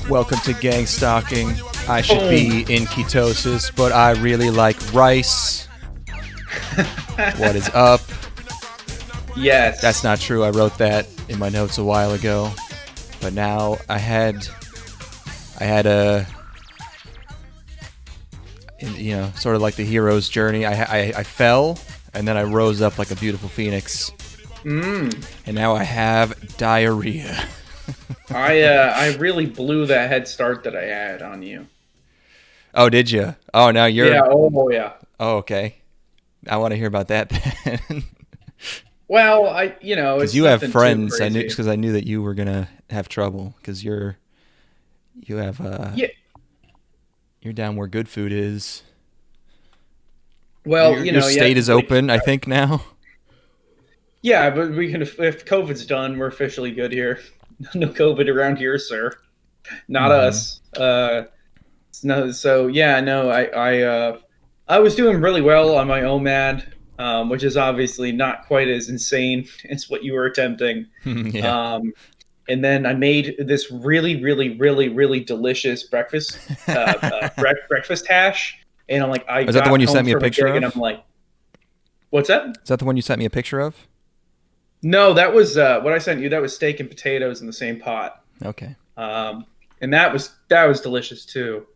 Welcome to Gang Stalking. I should be in ketosis, but I really like rice. What is up? Yes. That's not true. I wrote that in my notes a while ago. But now I had a, you know, sort of like the hero's journey. I fell, and then I rose up like a beautiful phoenix. And now I have diarrhea. I really blew that head start that I had on you. Oh, did you? Oh, now you're... Yeah, oh yeah. Oh, okay. I want to hear about that then. Well, because you have friends. I knew because I knew that you were gonna have trouble because you have you're down where good food is. Well, your state is open, I think now. Yeah, but we can. If COVID's done, we're officially good here. No COVID around here, sir. Not us. No. So yeah, no. I was doing really well on my OMAD, which is obviously not quite as insane as what you were attempting. Yeah. And then I made this really, really, really, really delicious breakfast breakfast hash. And I'm like, is that the one you sent me a picture of? And I'm like, what's that? Is that the one you sent me a picture of? No, that was what I sent you. That was steak and potatoes in the same pot. Okay. And that was delicious too.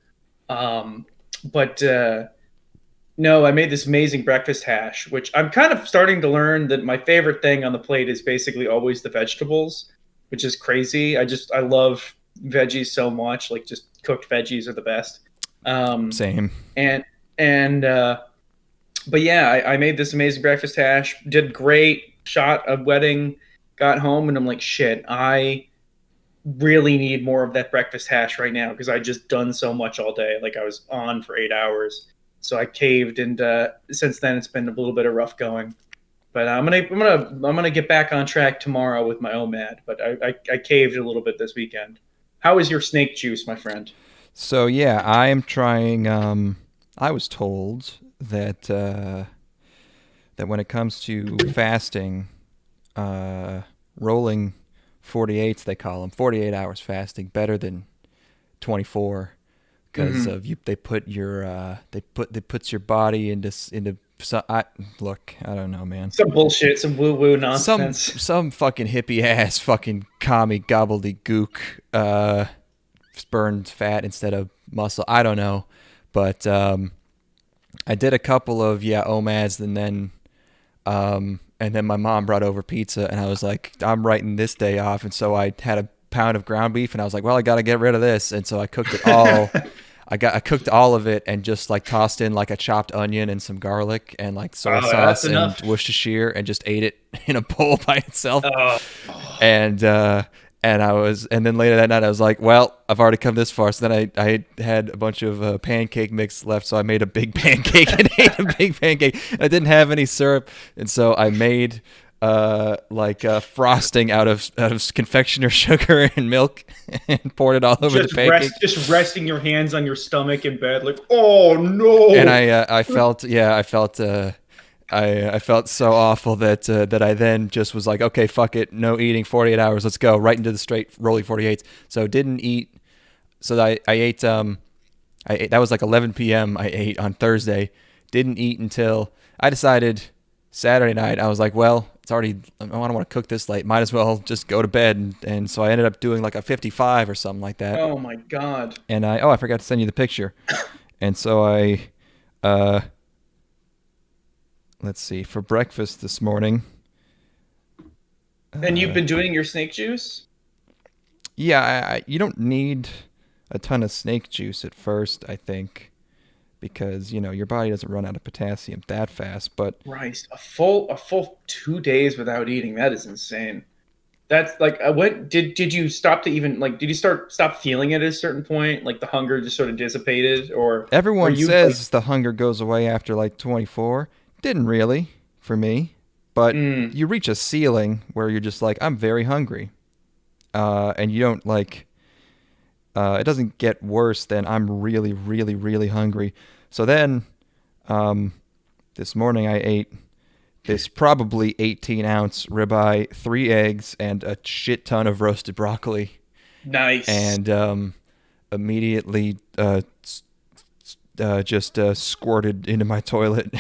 No, I made this amazing breakfast hash, which I'm kind of starting to learn that my favorite thing on the plate is basically always the vegetables, which is crazy. I love veggies so much. Like just cooked veggies are the best. Same. But yeah, I made this amazing breakfast hash, did great. Shot a wedding, got home, and I'm like, shit, I really need more of that breakfast hash right now because I just done so much all day. Like I was on for 8 hours, so I caved, and since then it's been a little bit of rough going. But I'm gonna get back on track tomorrow with my OMAD. But I caved a little bit this weekend. How is your snake juice, my friend? So yeah, I am trying. I was told that when it comes to fasting, rolling 48s, they call them 48 hours fasting, better than 24, because of you. They put your they puts your body into. I don't know, man. Some bullshit, some woo woo nonsense. Some fucking hippie ass fucking commie gobbledygook burned fat instead of muscle. I don't know, but I did a couple of OMADs, and then my mom brought over pizza, and I was like, I'm writing this day off, and so I had a pound of ground beef, and I was like, well, I got to get rid of this, and so I cooked it all. I cooked all of it and just like tossed in like a chopped onion and some garlic and like soy sauce and Worcestershire and just ate it in a bowl by itself. And then later that night I was like, well, I've already come this far. So then I had a bunch of pancake mix left, so I made a big pancake and ate a big pancake. I didn't have any syrup, and so I made frosting out of confectioner sugar and milk and poured it all over the pancake. Just resting your hands on your stomach in bed, like, oh no. And I felt so awful that I then just was like, okay, fuck it, no eating, 48 hours, let's go right into the straight rolling 48s. So didn't eat. So I ate. That was like 11 p.m. I ate on Thursday. Didn't eat until I decided Saturday night. I was like, well, it's already. I don't want to cook this late. Might as well just go to bed. And so I ended up doing like a 55 or something like that. Oh my god. And I forgot to send you the picture. And so let's see, for breakfast this morning. And you've been doing your snake juice? Yeah, you don't need a ton of snake juice at first, I think, because your body doesn't run out of potassium that fast. But Christ, a full 2 days without eating, that is insane. That's like what did you stop to even like did you stop feeling it at a certain point? Like the hunger just sort of dissipated, or were Everyone you like says the hunger goes away after like 24. Didn't really for me, but mm, you reach a ceiling where you're just like, I'm very hungry, and you don't like. It doesn't get worse than I'm really, really, really hungry. So then, um, this morning I ate this probably 18-ounce ribeye, 3 eggs, and a shit ton of roasted broccoli, nice? and immediately just squirted into my toilet.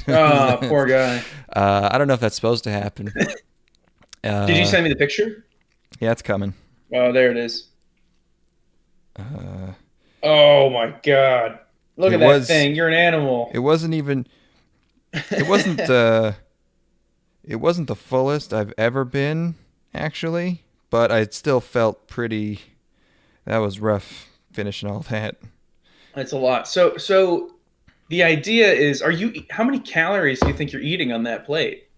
Oh, poor guy. I don't know if that's supposed to happen. Did you Uh, send me the picture? yeah, it's coming. Oh, there it is. Uh, Oh my god. Look it at that was. thing. You're an animal. It wasn't even. It wasn't. It wasn't the fullest I've ever been, actually, but I still felt pretty. That was rough finishing all that. That's a lot. So the idea is, how many calories do you think you're eating on that plate?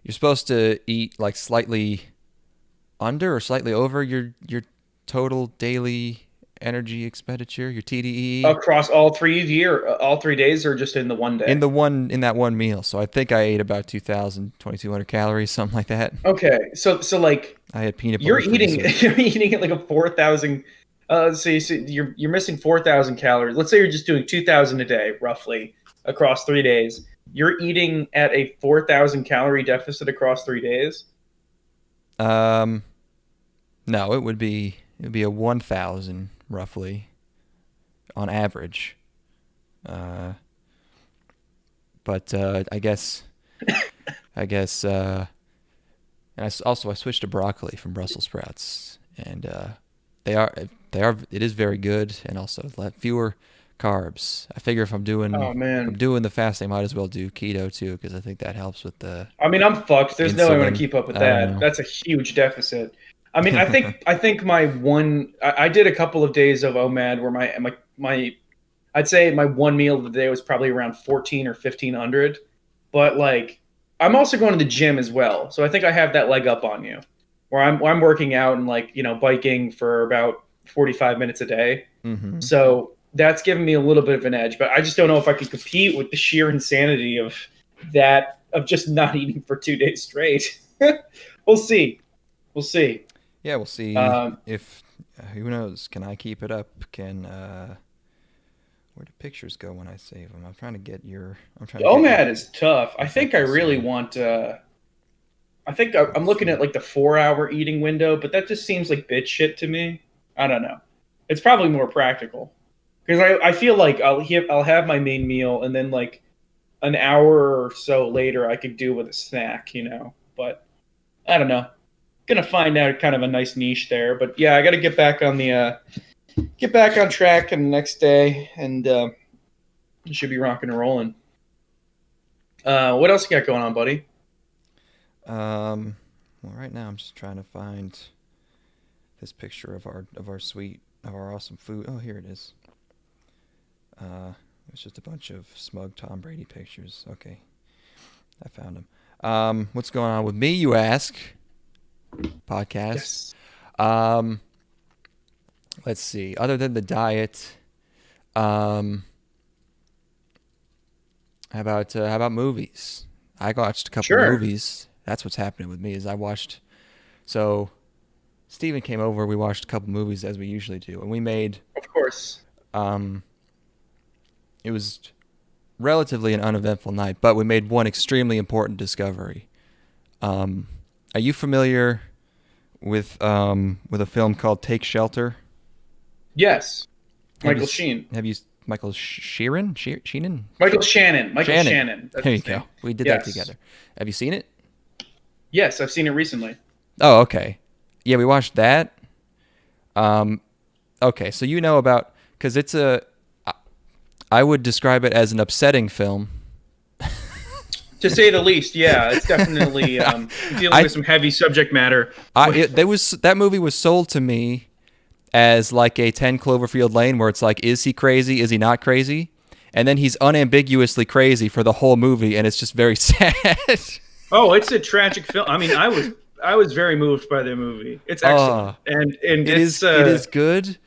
You're supposed to eat like slightly under or slightly over your total daily energy expenditure, your TDEE, Across all 3 days, or just in the one day? in that one meal. So I think I ate about 2,000, 2,200 calories, something like that. Okay, so like I had peanut butter you're for eating dessert. you're eating at like a 4,000. So you're missing 4,000 calories. Let's say you're just doing 2,000 a day, roughly across 3 days. You're eating at a 4,000 calorie deficit across 3 days. Um, no, it would be a 1,000 roughly on average. Uh, but I guess, and I switched to broccoli from Brussels sprouts, and they are it is very good, and also fewer carbs. I figure Oh if I'm man. doing the fast, I might as well do keto too, because I think that helps with the I mean, I'm fucked. There's no way I'm going to insulin. keep up with I don't that. know. That's a huge deficit. I mean, I think I did a couple of days of OMAD where my I'd say my one meal of the day was probably around 14 or 1500. But like, I'm also going to the gym as well, so I think I have that leg up on you, where I'm working out and like biking for about 45 minutes a day. Hmm. So that's given me a little bit of an edge, but I just don't know if I could compete with the sheer insanity of just not eating for 2 days straight. We'll see. We'll see. Yeah, we'll see Um, if who knows. Can I keep it up? Can where do pictures go when I save them? I'm trying the to get your OMAD is tough. I think I focus really here. want. I think I'm Let's looking see. at like the 4 hour eating window, but that just seems like bitch shit to me. I don't know. It's probably more practical because I feel like I'll have my main meal and then like an hour or so later I could do with a snack. But I don't know. Gonna find out kind of a nice niche there. But yeah, I got to get back on track and the next day, and it should be rocking and rolling. What else you got going on, buddy? Well, right now I'm just trying to find this picture of our awesome food. Oh, here it is. It's just a bunch of smug Tom Brady pictures. Okay, I found them. What's going on with me, you ask? Podcast. Yes. Um, let's see. Other than the diet, um, how about movies? I watched a couple Sure. movies. That's what's happening with me. Is I watched. So Steven came over. We watched a couple movies as we usually do, and we made. Of course. Um, it was relatively an uneventful night, but we made one extremely important discovery. Um, are you familiar with a film called Take Shelter? Yes. Have you Michael Sheen. have you Michael Sheeran? Sheenan? Michael Shannon. Michael Shannon. Shannon. That's There you his go. name. We did that Yes. together. Have you seen it? Yes, I've seen it recently. Oh, okay. Yeah, we watched that. Um, okay, so you know about because I would describe it as an upsetting film. To say the least, yeah, it's definitely dealing I with some heavy subject matter. that movie was sold to me as like a 10 Cloverfield Lane where it's like, is he crazy? Is he not crazy? And then he's unambiguously crazy for the whole movie, and it's just very sad. Oh, it's a tragic film. I mean, very moved by the movie. It's Uh, excellent, and it it's is good.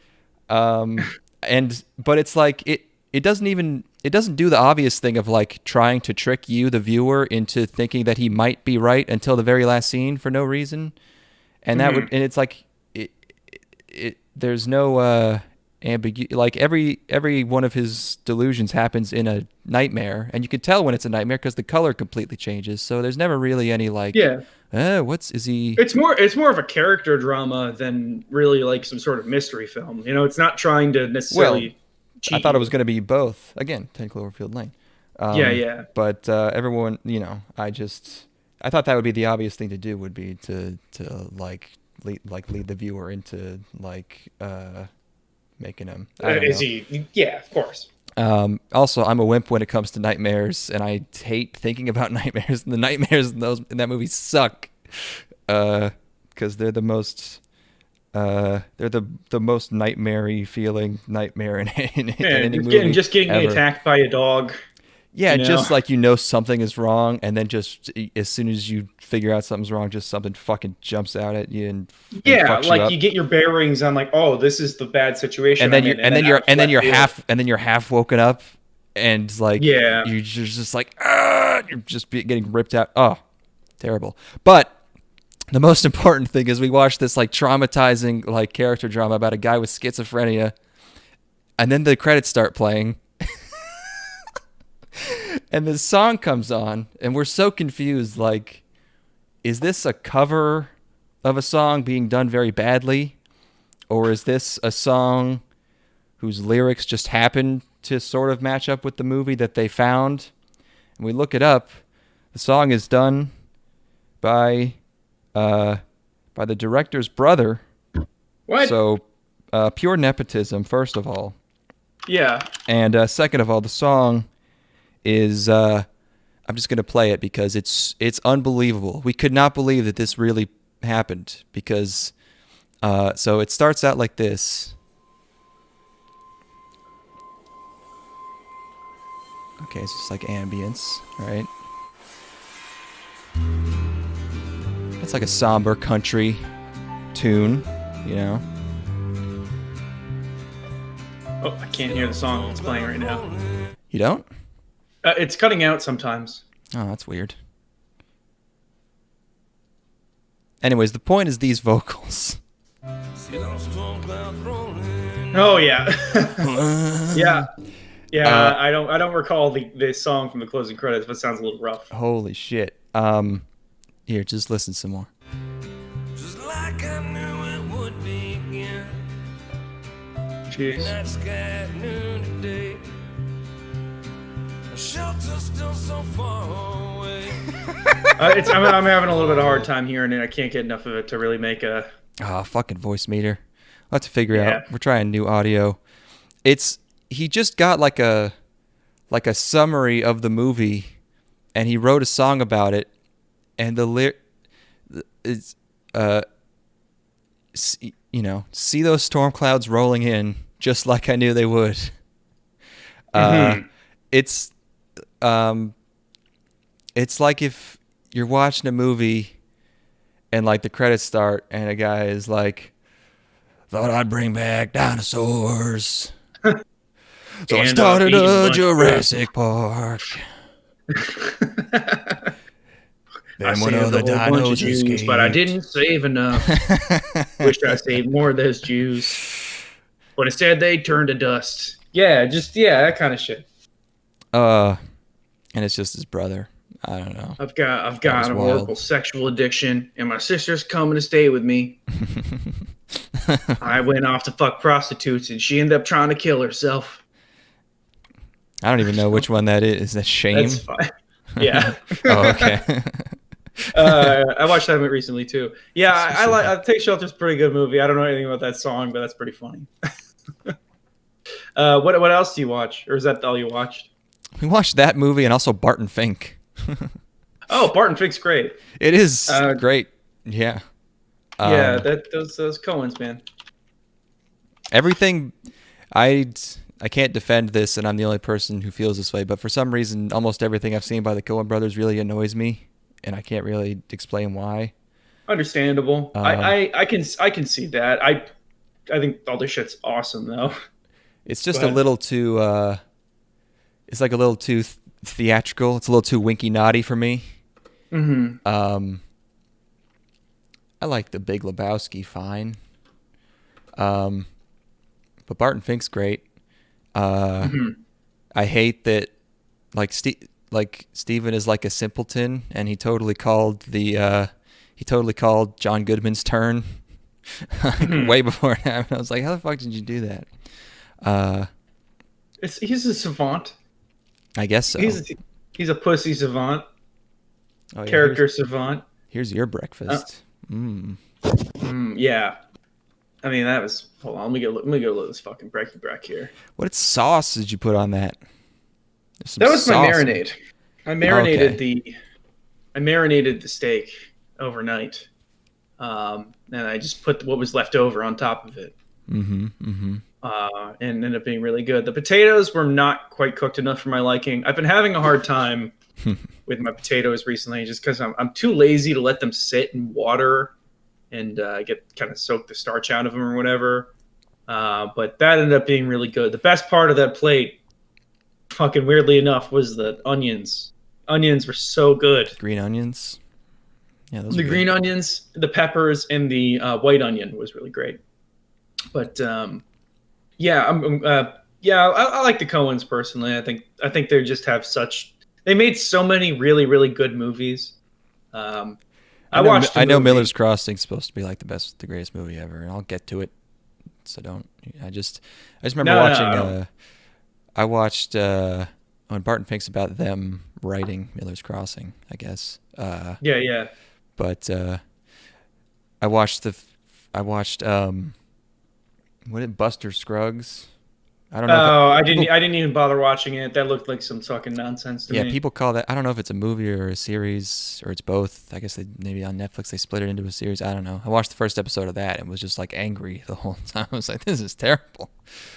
But it's like it doesn't do the obvious thing of like trying to trick you, the viewer, into thinking that he might be right until the very last scene for no reason. And that would, and it's like there's no ambiguity. Like every one of his delusions happens in a nightmare, and you can tell when it's a nightmare because the color completely changes. So there's never really any like, yeah. what's is he? It's more of a character drama than really like some sort of mystery film. You know, it's not trying to Well, necessarily I cheat thought it you. was going to be both. Again, 10 Cloverfield Lane. Yeah, yeah. But everyone, I thought that would be the obvious thing to do would be to like lead the viewer into like making him. I don't Is know. he? Yeah, of course. Also, I'm a wimp when it comes to nightmares, and I hate thinking about nightmares. And the nightmares in that movie suck, because they're the most most nightmare-y feeling nightmare in Yeah, any movie just getting ever. attacked by a dog. Yeah, You know. just like something is wrong, and then just as soon as you figure out something's wrong, just something fucking jumps out at you and Yeah, fucks you like up. you get your bearings on like, oh, this is the bad situation And then I'm you in, and then out of left field. and then you're half woken up, and like Yeah. you're just like you're just getting ripped out. Oh, terrible. But the most important thing is we watched this like traumatizing like character drama about a guy with schizophrenia, and then the credits start playing. And the song comes on, and we're so confused. Like, is this a cover of a song being done very badly? Or is this a song whose lyrics just happen to sort of match up with the movie that they found? And we look it up. The song is done by the director's brother. What? So, pure nepotism, first of all. Yeah. And second of all, the song is I'm just gonna play it because it's unbelievable. We could not believe that this really happened because so it starts out like this. Okay, it's just like ambience, right? It's like a somber country tune, you know. Oh, I can't hear the song that's playing right now. You don't? It's cutting out sometimes. Oh, that's weird. Anyways, the point is these vocals. Oh yeah. Yeah. Yeah, I don't recall the song from the closing credits, but it sounds a little rough. Holy shit. Here, just listen some more. Just like I knew it would begin. Jeez. That sky at noon today. A shelter still so far away. I'm having a little bit of a hard time hearing it. I can't get enough of it to really make a. Ah, fucking voice meter. I'll have to figure Yeah. out. We're trying new audio. He just got like a summary of the movie, and he wrote a song about it, and the is see those storm clouds rolling in just like I knew they would. It's like if you're watching a movie and like the credits start and a guy is like, thought I'd bring back dinosaurs. So I And, started eating a lunch Jurassic Park. I Then one of saved the a whole bunch of dinos Jews, escaped. but I didn't save enough. Wish I saved more of those Jews, but instead they turned to dust. Yeah, that kind of shit. And it's just his brother. I don't know. I've got was a wild. horrible sexual addiction, and my sister's coming to stay with me. I went off to fuck prostitutes, and she ended up trying to kill herself. I don't even know which one that is. Is that Shame? That's fine. Yeah. Oh, okay. I watched that recently too. Yeah, I like. Take Shelter's a pretty good movie. I don't know anything about that song, but that's pretty funny. What else do you watch, or is that all you watched? We watched that movie and also Barton Fink. Oh, Barton Fink's great. It is great. Yeah. Yeah, those Coens, man. Everything. I can't defend this, and I'm the only person who feels this way. But for some reason, almost everything I've seen by the Coen brothers really annoys me, and I can't really explain why. Understandable. I can see that. I think all this shit's awesome though. It's just Go a ahead. little too. It's like a little too theatrical. It's a little too winky naughty for me. Mm-hmm. I like The Big Lebowski fine. But Barton Fink's great. Mm-hmm. I hate that, like Steven is like a simpleton, and he totally called John Goodman's turn Mm-hmm. way before it happened. I was like, how the fuck did you do that? He's a savant. I guess so. He's a pussy savant, Oh, yeah, character savant. here's your breakfast. Yeah. I mean, that was. Hold on, let me go look at this fucking breaky break here. What sauce did you put on that? There's some That was my sauce. marinade. Okay. I marinated the steak overnight, and I just put what was left over on top of it, and ended up being really good. The potatoes were not quite cooked enough for my liking. I've been having a hard time with my potatoes recently, just because I'm too lazy to let them sit in water and get kind of soak the starch out of them or whatever. But that ended up being really good. The best part of that plate, fucking weirdly enough, was the onions. Onions were so good. Green onions. Yeah, those The are good. green onions, the peppers, and the white onion was really great. But yeah, I like the Coens personally. I think they just have such. They made so many really really good movies. I watched. I know Miller's Crossing's supposed to be like the greatest movie ever, and I'll get to it. So don't. I just remember watching. I watched when Barton thinks about them writing Miller's Crossing, I guess. Yeah. But I watched what did Buster Scruggs? I don't know. Oh, I didn't even bother watching it. That looked like some fucking nonsense to me. Yeah, people call that. I don't know if it's a movie or a series or it's both. I guess maybe on Netflix they split it into a series. I don't know. I watched the first episode of that and was just like angry the whole time. I was like, this is terrible.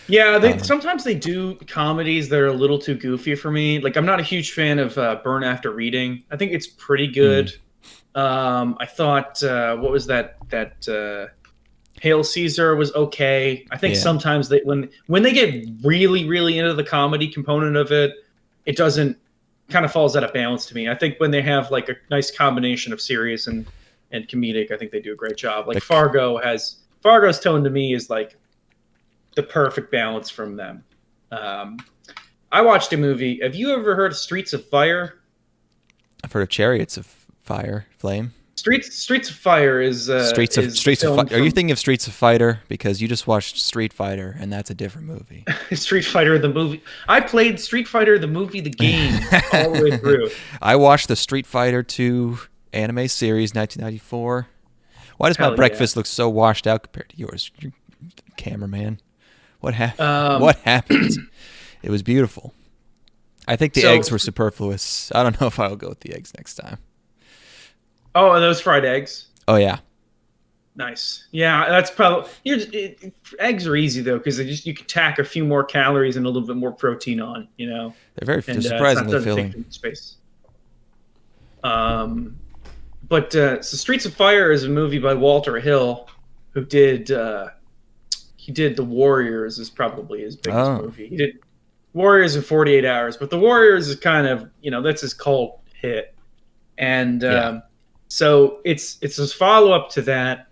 Yeah, sometimes they do comedies that are a little too goofy for me. Like I'm not a huge fan of Burn After Reading. I think it's pretty good. I thought what was that Hail Caesar was okay. I think sometimes when they get really really into the comedy component of it, it doesn't kind of falls out of balance to me. I think when they have like a nice combination of serious and comedic, I think they do a great job. Like Fargo's tone to me is like the perfect balance from them. I watched a movie. Have you ever heard of Streets of Fire? I've heard of Chariots of Flame. Streets of Fire is Streets of Fighter. Are you thinking of Streets of Fighter because you just watched Street Fighter and that's a different movie? Street Fighter the movie. I played Street Fighter the movie, the game, all the way through. I watched the Street Fighter 2 anime series, 1994. Why does my breakfast look so washed out compared to yours, you cameraman? What happened? What happened? It was beautiful. I think the eggs were superfluous. I don't know if I'll go with the eggs next time. Oh, are those fried eggs? Oh yeah. Nice. Yeah, that's probably. Eggs are easy though because you can tack a few more calories and a little bit more protein on. You know, they're surprisingly filling. Space. But so Streets of Fire is a movie by Walter Hill, who did he did The Warriors is probably his biggest movie. He did Warriors in 48 Hours, but The Warriors is kind of that's his cult hit, and. So it's a follow-up to that,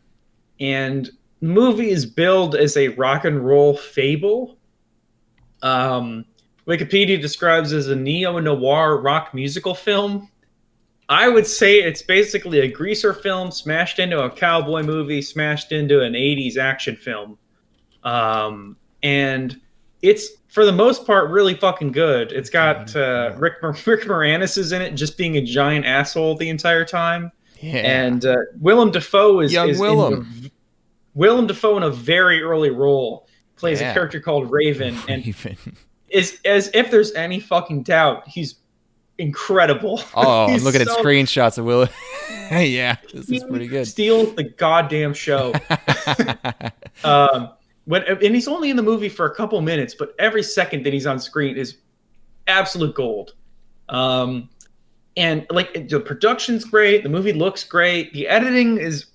and the movie is billed as a rock and roll fable. Wikipedia describes it as a neo-noir rock musical film. I would say it's basically a greaser film smashed into a cowboy movie, smashed into an 80s action film. And it's, for the most part, really fucking good. It's got Rick Moranis is in it, just being a giant asshole the entire time. Yeah. And Willem Dafoe is Willem Dafoe in a very early role plays a character called Raven, and is as if there's any fucking doubt, he's incredible. Oh, I'm looking at screenshots of Willem. Yeah, this is pretty good. Steals the goddamn show. And he's only in the movie for a couple minutes, but every second that he's on screen is absolute gold. And like the production's great, the movie looks great, the editing is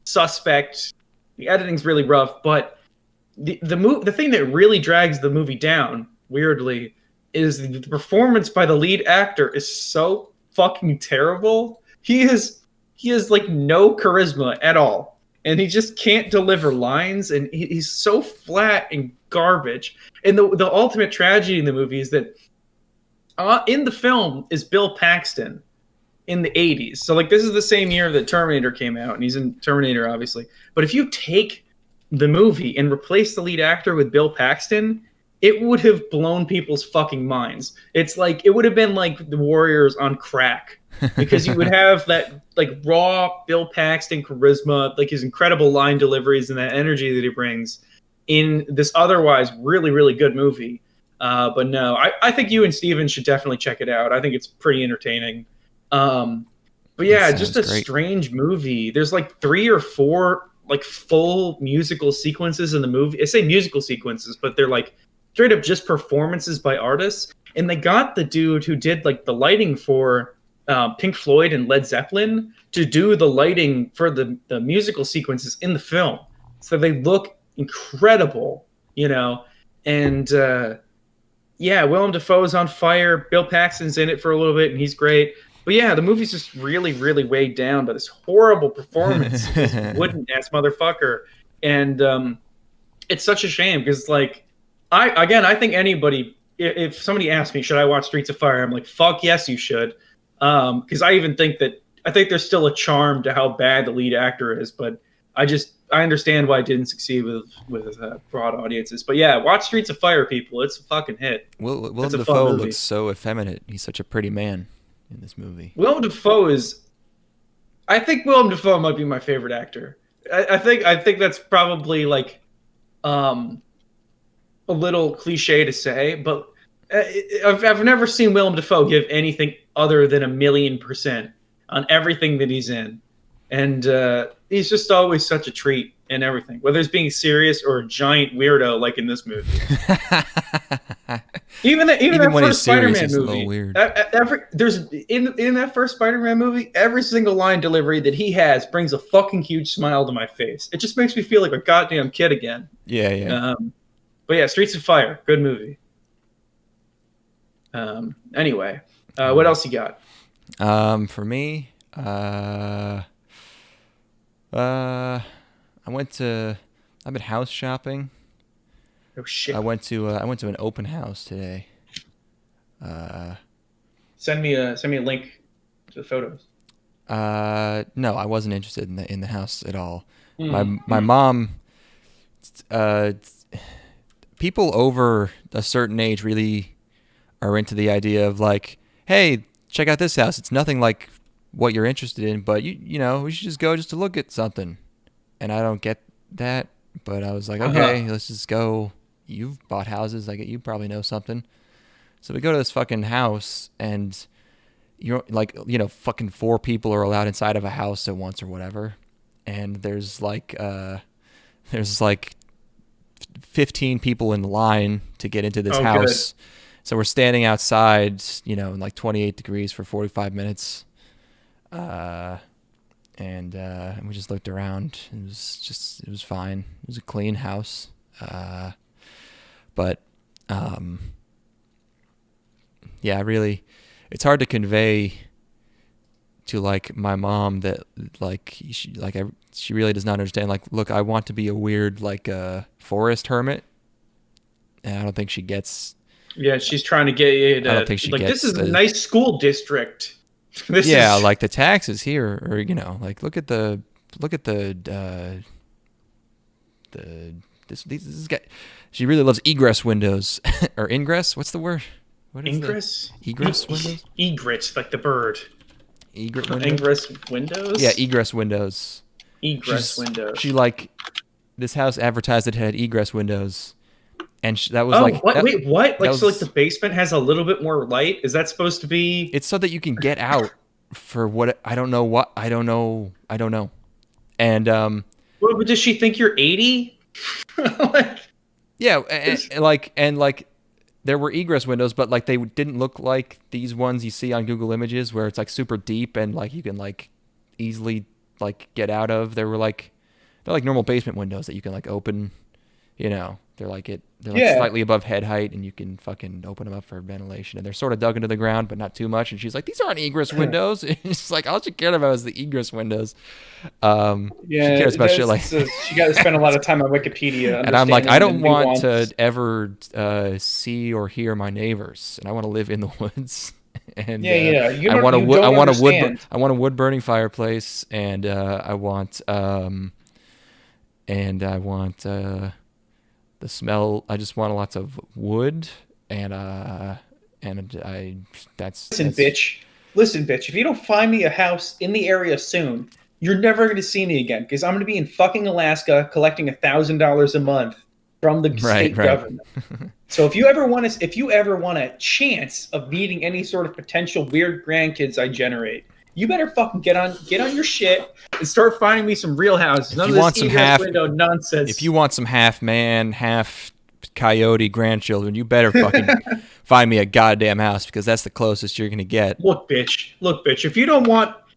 suspect, the editing's really rough, but the thing that really drags the movie down, weirdly, is the performance by the lead actor is so fucking terrible. He has like no charisma at all, and he just can't deliver lines, and he's so flat and garbage. And the ultimate tragedy in the movie is that in the film is Bill Paxton in the 80s. So like this is the same year that Terminator came out, and he's in Terminator obviously. But if you take the movie and replace the lead actor with Bill Paxton, it would have blown people's fucking minds. It's like it would have been like the Warriors on crack, because you would have that like raw Bill Paxton charisma, like his incredible line deliveries and that energy that he brings in this otherwise really, really good movie. But no, I think you and Steven should definitely check it out. I think it's pretty entertaining. But yeah, just a strange movie. There's like 3 or 4 like full musical sequences in the movie. I say musical sequences, but they're like straight up just performances by artists. And they got the dude who did like the lighting for Pink Floyd and Led Zeppelin to do the lighting for the musical sequences in the film. So they look incredible, you know? And yeah, Willem Dafoe's on fire. Bill Paxton's in it for a little bit, and he's great. But yeah, the movie's just really, really weighed down by this horrible performance. This wooden-ass motherfucker. And it's such a shame because, like, I think anybody, if somebody asked me, should I watch Streets of Fire? I'm like, fuck yes, you should. Because I think there's still a charm to how bad the lead actor is, but I understand why it didn't succeed with broad audiences. But yeah, watch Streets of Fire, people. It's a fucking hit. Willem Dafoe looks so effeminate. He's such a pretty man in this movie. Willem Dafoe I think Willem Dafoe might be my favorite actor. I think that's probably like a little cliche to say, but I've never seen Willem Dafoe give anything other than 1,000,000% on everything that he's in. And he's just always such a treat in everything, whether it's being serious or a giant weirdo like in this movie. even that first Spider-Man movie, there's in that first Spider-Man movie, every single line delivery that he has brings a fucking huge smile to my face. It just makes me feel like a goddamn kid again. Yeah. But yeah, Streets of Fire, good movie. Anyway, what else you got? For me, I've been house shopping. Oh shit! I went to an open house today. Send me a link to the photos. No, I wasn't interested in the house at all. My mom, people over a certain age really are into the idea of like, hey, check out this house. It's nothing like what you're interested in, but you know, we should just go just to look at something. And I don't get that, but I was like, okay, let's just go. You've bought houses, like you probably know something. So we go to this fucking house, and you're like, you know, fucking 4 people are allowed inside of a house at once or whatever. And there's like 15 people in line to get into this house. Good. So we're standing outside, you know, in like 28 degrees for 45 minutes. And we just looked around. It was fine. It was a clean house. But yeah, really, it's hard to convey to like my mom that like she really does not understand. Like, look, I want to be a weird like forest hermit, and I don't think she gets. Yeah, she's trying to get you to. I don't think she gets. This is a nice school district. Like the taxes here, or you know, like look at the this guy. She really loves egress windows or ingress. What's the word? What is ingress? Egress windows. Egret, like the bird. Egret windows. Ingress windows. Yeah, egress windows. Windows. She like this house advertised it had egress windows, and that was wait, what? Like so, like the basement has a little bit more light. Is that supposed to be? It's so that you can get out for what I don't know. And well, but does she think you're 80? Yeah, and there were egress windows, but like they didn't look like these ones you see on Google Images where it's like super deep and like you can like easily like get out of. They're like normal basement windows that you can like open, you know. They're like slightly above head height, and you can fucking open them up for ventilation. And they're sort of dug into the ground, but not too much. And she's like, "These aren't egress windows." And it's like, all she cared about was the egress windows. She cares about shit like. She got to spend a lot of time on Wikipedia. And I'm like, I don't want to ever see or hear my neighbors, and I want to live in the woods. And I want a wood burning fireplace, and I want the smell. I just want lots of wood, Listen, bitch. If you don't find me a house in the area soon, you're never going to see me again because I'm going to be in fucking Alaska collecting $1,000 a month from the state government. So if you ever want a chance of meeting any sort of potential weird grandkids I generate, you better fucking get on your shit and start finding me some real houses. None of this window nonsense. If you want some half man, half coyote grandchildren, you better fucking find me a goddamn house because that's the closest you're gonna get. Look, bitch.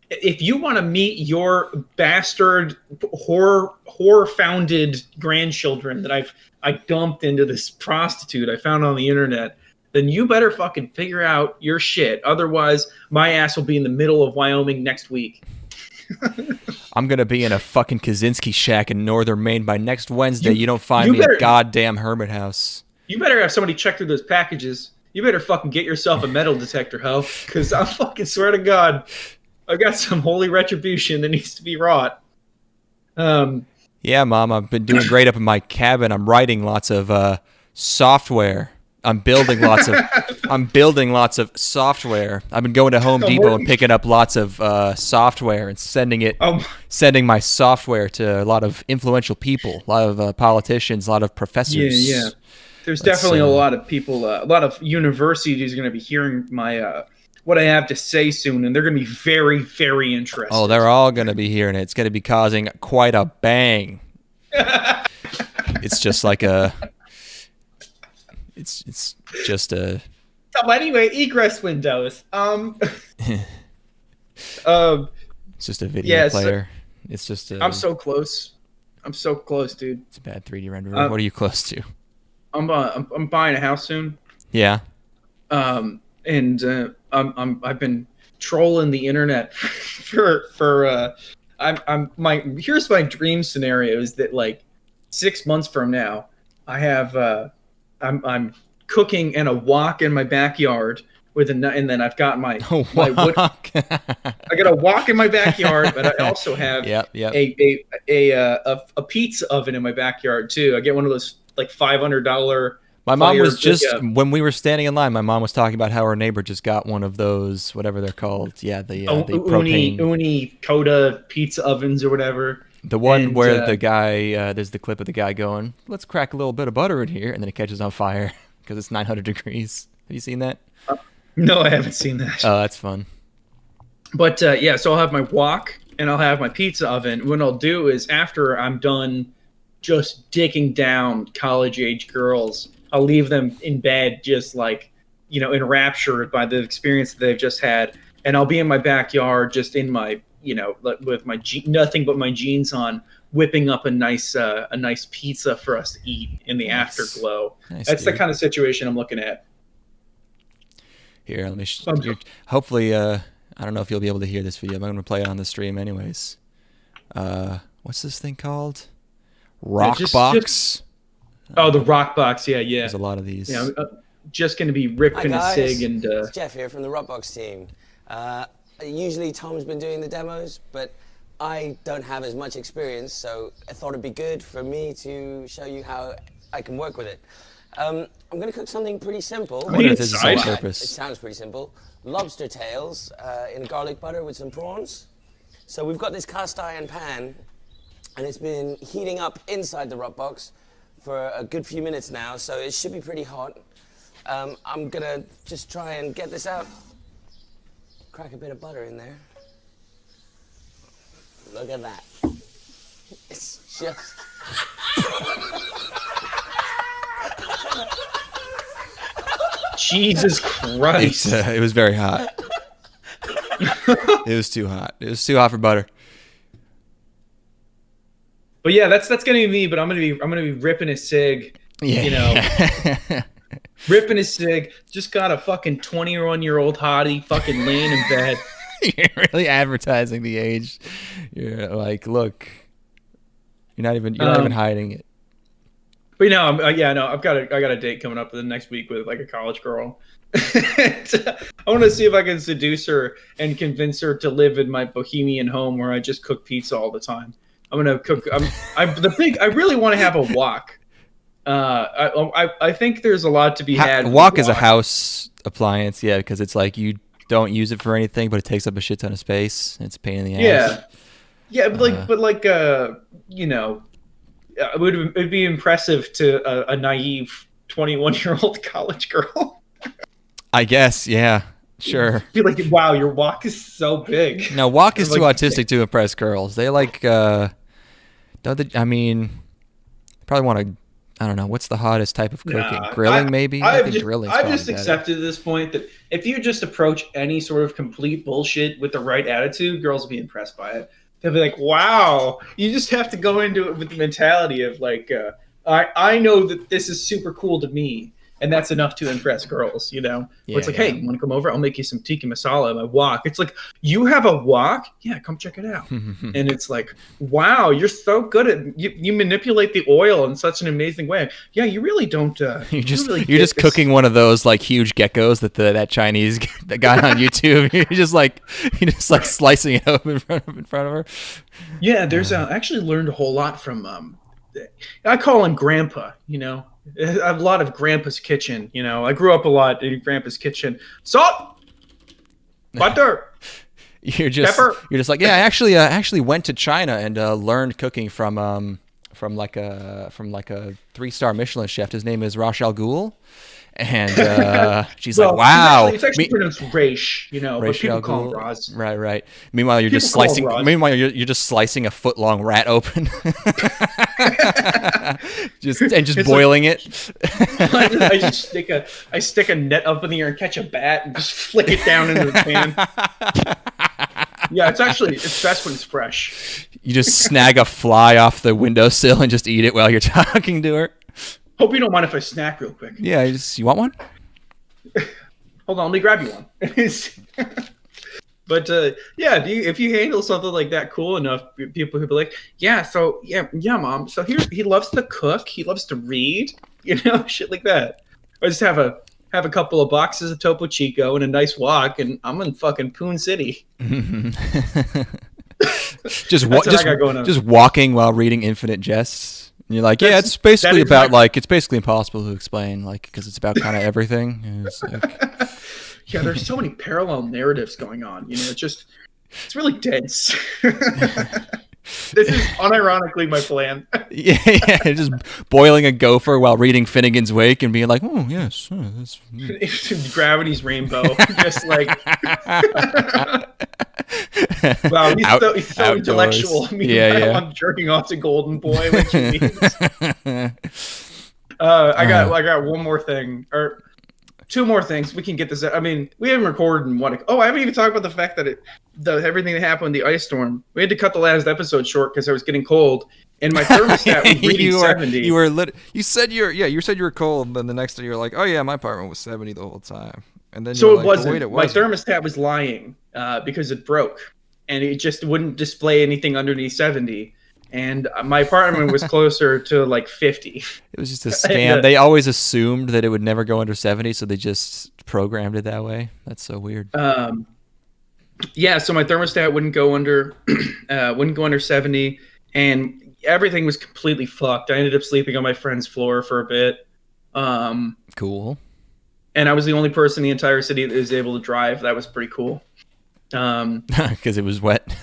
If you want to meet your bastard horror-founded grandchildren that I dumped into this prostitute I found on the internet, then you better fucking figure out your shit. Otherwise, my ass will be in the middle of Wyoming next week. I'm going to be in a fucking Kaczynski shack in northern Maine by next Wednesday. You don't find me a goddamn hermit house. You better have somebody check through those packages. You better fucking get yourself a metal detector, ho. Because I fucking swear to God, I got some holy retribution that needs to be wrought. Yeah, Mom, I've been doing great up in my cabin. I'm writing lots of software. I'm building lots of software. I've been going to Home Depot and picking up lots of software and sending my software to a lot of influential people, a lot of politicians, a lot of professors. Yeah. There's definitely a lot of people, a lot of universities are going to be hearing my what I have to say soon, and they're going to be very, very interested. Oh, they're all going to be hearing it. It's going to be causing quite a bang. It's just like a... It's just a... So anyway, egress windows. It's just a video player. It's just a... I'm so close, dude. It's a bad 3D renderer. What are you close to? I'm buying a house soon. Yeah. And I've been trolling the internet for here's my dream scenario is that like 6 months from now I have I'm cooking in a wok in my backyard and then I've got my wood. I got a wok in my backyard, but I also have a pizza oven in my backyard too. I get one of those like $500. My mom was when we were standing in line, my mom was talking about how her neighbor just got one of those, whatever they're called. Yeah, the propane. Uni Coda pizza ovens or whatever. The one where the guy, there's the clip of the guy going, "Let's crack a little bit of butter in here," and then it catches on fire because it's 900 degrees. Have you seen that? No, I haven't seen that. Oh, that's fun. But so I'll have my wok and I'll have my pizza oven. What I'll do is after I'm done just dicking down college-age girls, I'll leave them in bed just like, enraptured by the experience that they've just had. And I'll be in my backyard just in my, with my nothing but my jeans on, whipping up a nice pizza for us to eat in the afterglow. Nice, that's the kind of situation I'm looking at. Here, let me hopefully, I don't know if you'll be able to hear this video, but I'm going to play it on the stream anyways. What's this thing called? Rockbox? Oh, the Rockbox, yeah. There's a lot of these. Yeah, I'm just going to be ripping a cig and... It's Jeff here from the Rockbox team. Usually Tom's been doing the demos, but I don't have as much experience, so I thought it'd be good for me to show you how I can work with it. I'm going to cook something pretty simple. I wonder if this is on purpose. It sounds pretty simple. Lobster tails in garlic butter with some prawns. So we've got this cast iron pan, and it's been heating up inside the Rockbox for a good few minutes now, so it should be pretty hot. I'm going to just try and get this out. Crack a bit of butter in there. Look at that. It's just... Jesus Christ. It was very hot. It was too hot. It was too hot for butter. But yeah, that's gonna be me. But I'm gonna be ripping a cig. Yeah. You know, ripping a cig. Just got a fucking 21-year-old hottie fucking laying in bed. You're really advertising the age. You're like, look, you're not even hiding it. But you know, I got a date coming up the next week with like a college girl. I want to see if I can seduce her and convince her to live in my bohemian home where I just cook pizza all the time. I'm gonna cook. I really want to have a wok. I think there's a lot to be had. Wok is a house appliance, yeah, because it's like you don't use it for anything, but it takes up a shit ton of space. It's a pain in the ass. Yeah, but you know, it'd be impressive to a naive 21-year-old college girl. I guess, yeah, sure. Be like, wow, your wok is so big. No, wok is too autistic to impress girls. They like, don't they, I mean, probably want to. I don't know. What's the hottest type of cooking? Grilling, maybe? I've just accepted at this point that if you just approach any sort of complete bullshit with the right attitude, girls will be impressed by it. They'll be like, wow. You just have to go into it with the mentality of like, I know that this is super cool to me. And that's enough to impress girls, you know? Yeah, it's like, hey, you want to come over? I'll make you some tikka masala in my wok. It's like, you have a wok? Yeah, come check it out. And it's like, wow, you're so good at you manipulate the oil in such an amazing way. Yeah, you really don't. You're just cooking one of those like huge geckos that Chinese guy on YouTube. You're just like slicing it up in front of her. Yeah, there's actually learned a whole lot from. I call him Grandpa. You know. A lot of Grandpa's kitchen, you know. I grew up a lot in Grandpa's kitchen. Salt, butter, pepper. You're just like, yeah. I actually went to China and learned cooking from like a 3-star Michelin chef. His name is Rach Al Ghul, and she's like, wow. It's actually pronounced Raish, you know, but people call him Raz. Right. Meanwhile, you're just slicing. Meanwhile, you're just slicing a foot-long rat open, just boiling it. I stick a net up in the air and catch a bat and just flick it down into the pan. Yeah, it's best when it's fresh. You just snag a fly off the windowsill and just eat it while you're talking to her. Hope you don't mind if I snack real quick. Yeah, you want one? Hold on, let me grab you one. But yeah, if you handle something like that cool enough, people who be like, yeah, mom. So he loves to cook, he loves to read, you know, shit like that. I just have a couple of boxes of Topo Chico and a nice wok, and I'm in fucking Poon City. just walking while reading Infinite Jests. And you're like, yeah, it's basically it's basically impossible to explain, like, because it's about kind of everything. It's like... Yeah, there's so many parallel narratives going on. You know, it's really dense. This is unironically my plan. Yeah, just boiling a gopher while reading Finnegan's Wake and being like, oh yes, that's Gravity's Rainbow, just like. Wow, he's so intellectual. Meanwhile, I'm jerking off to Golden Boy. Like she means. I got one more thing, or two more things. We can get this. I mean, we haven't recorded in what? Oh, I haven't even talked about the fact that everything that happened, the ice storm. We had to cut the last episode short because I was getting cold, and my thermostat was reading 70. You said you were cold, and then the next day you were like, oh yeah, my apartment was 70 the whole time, and then so it wasn't. Wait, it wasn't. My thermostat was lying because it broke, and it just wouldn't display anything underneath 70. And my apartment was closer to like 50. It was just a scam. They always assumed that it would never go under 70, so they just programmed it that way. That's so weird. Yeah, so my thermostat wouldn't go under 70, and everything was completely fucked. I ended up sleeping on my friend's floor for a bit. Cool. And I was the only person in the entire city that was able to drive. That was pretty cool. Because it was wet.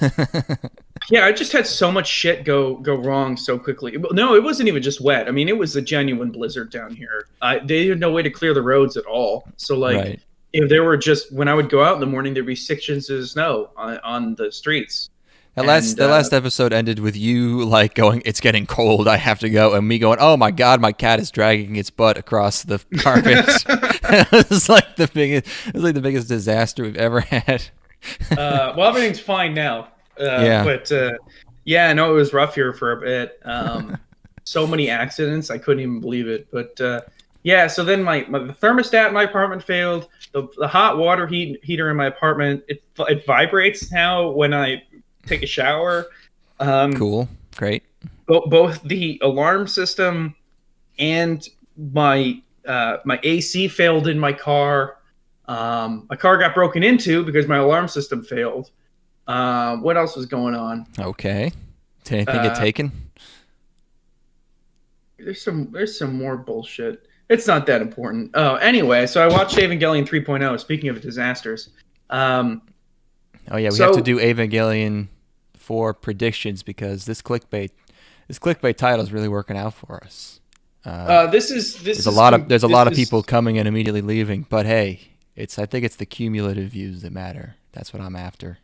Yeah, I just had so much shit go wrong so quickly. No, it wasn't even just wet. I mean, it was a genuine blizzard down here. They had no way to clear the roads at all. So, like, right. If there were when I would go out in the morning, there'd be 6 inches of snow on the streets. That last episode ended with you like going, "It's getting cold, I have to go," and me going, "Oh my god, my cat is dragging its butt across the carpet." It was like the biggest disaster we've ever had. Well, everything's fine now. Yeah. But yeah, no, it was rough here for a bit. So many accidents, I couldn't even believe it. But yeah, so then the thermostat in my apartment failed. The hot water heater in my apartment, it vibrates now when I take a shower. Cool. Great. Both the alarm system and my AC failed in my car. My car got broken into because my alarm system failed. What else was going on? Okay. Did anything get taken? There's some more bullshit. It's not that important. Oh, anyway, so I watched Evangelion 3.0. Speaking of disasters. Oh yeah, we have to do Evangelion for predictions because this clickbait title is really working out for us. There's a lot of people coming and immediately leaving, but hey, I think it's the cumulative views that matter. That's what I'm after.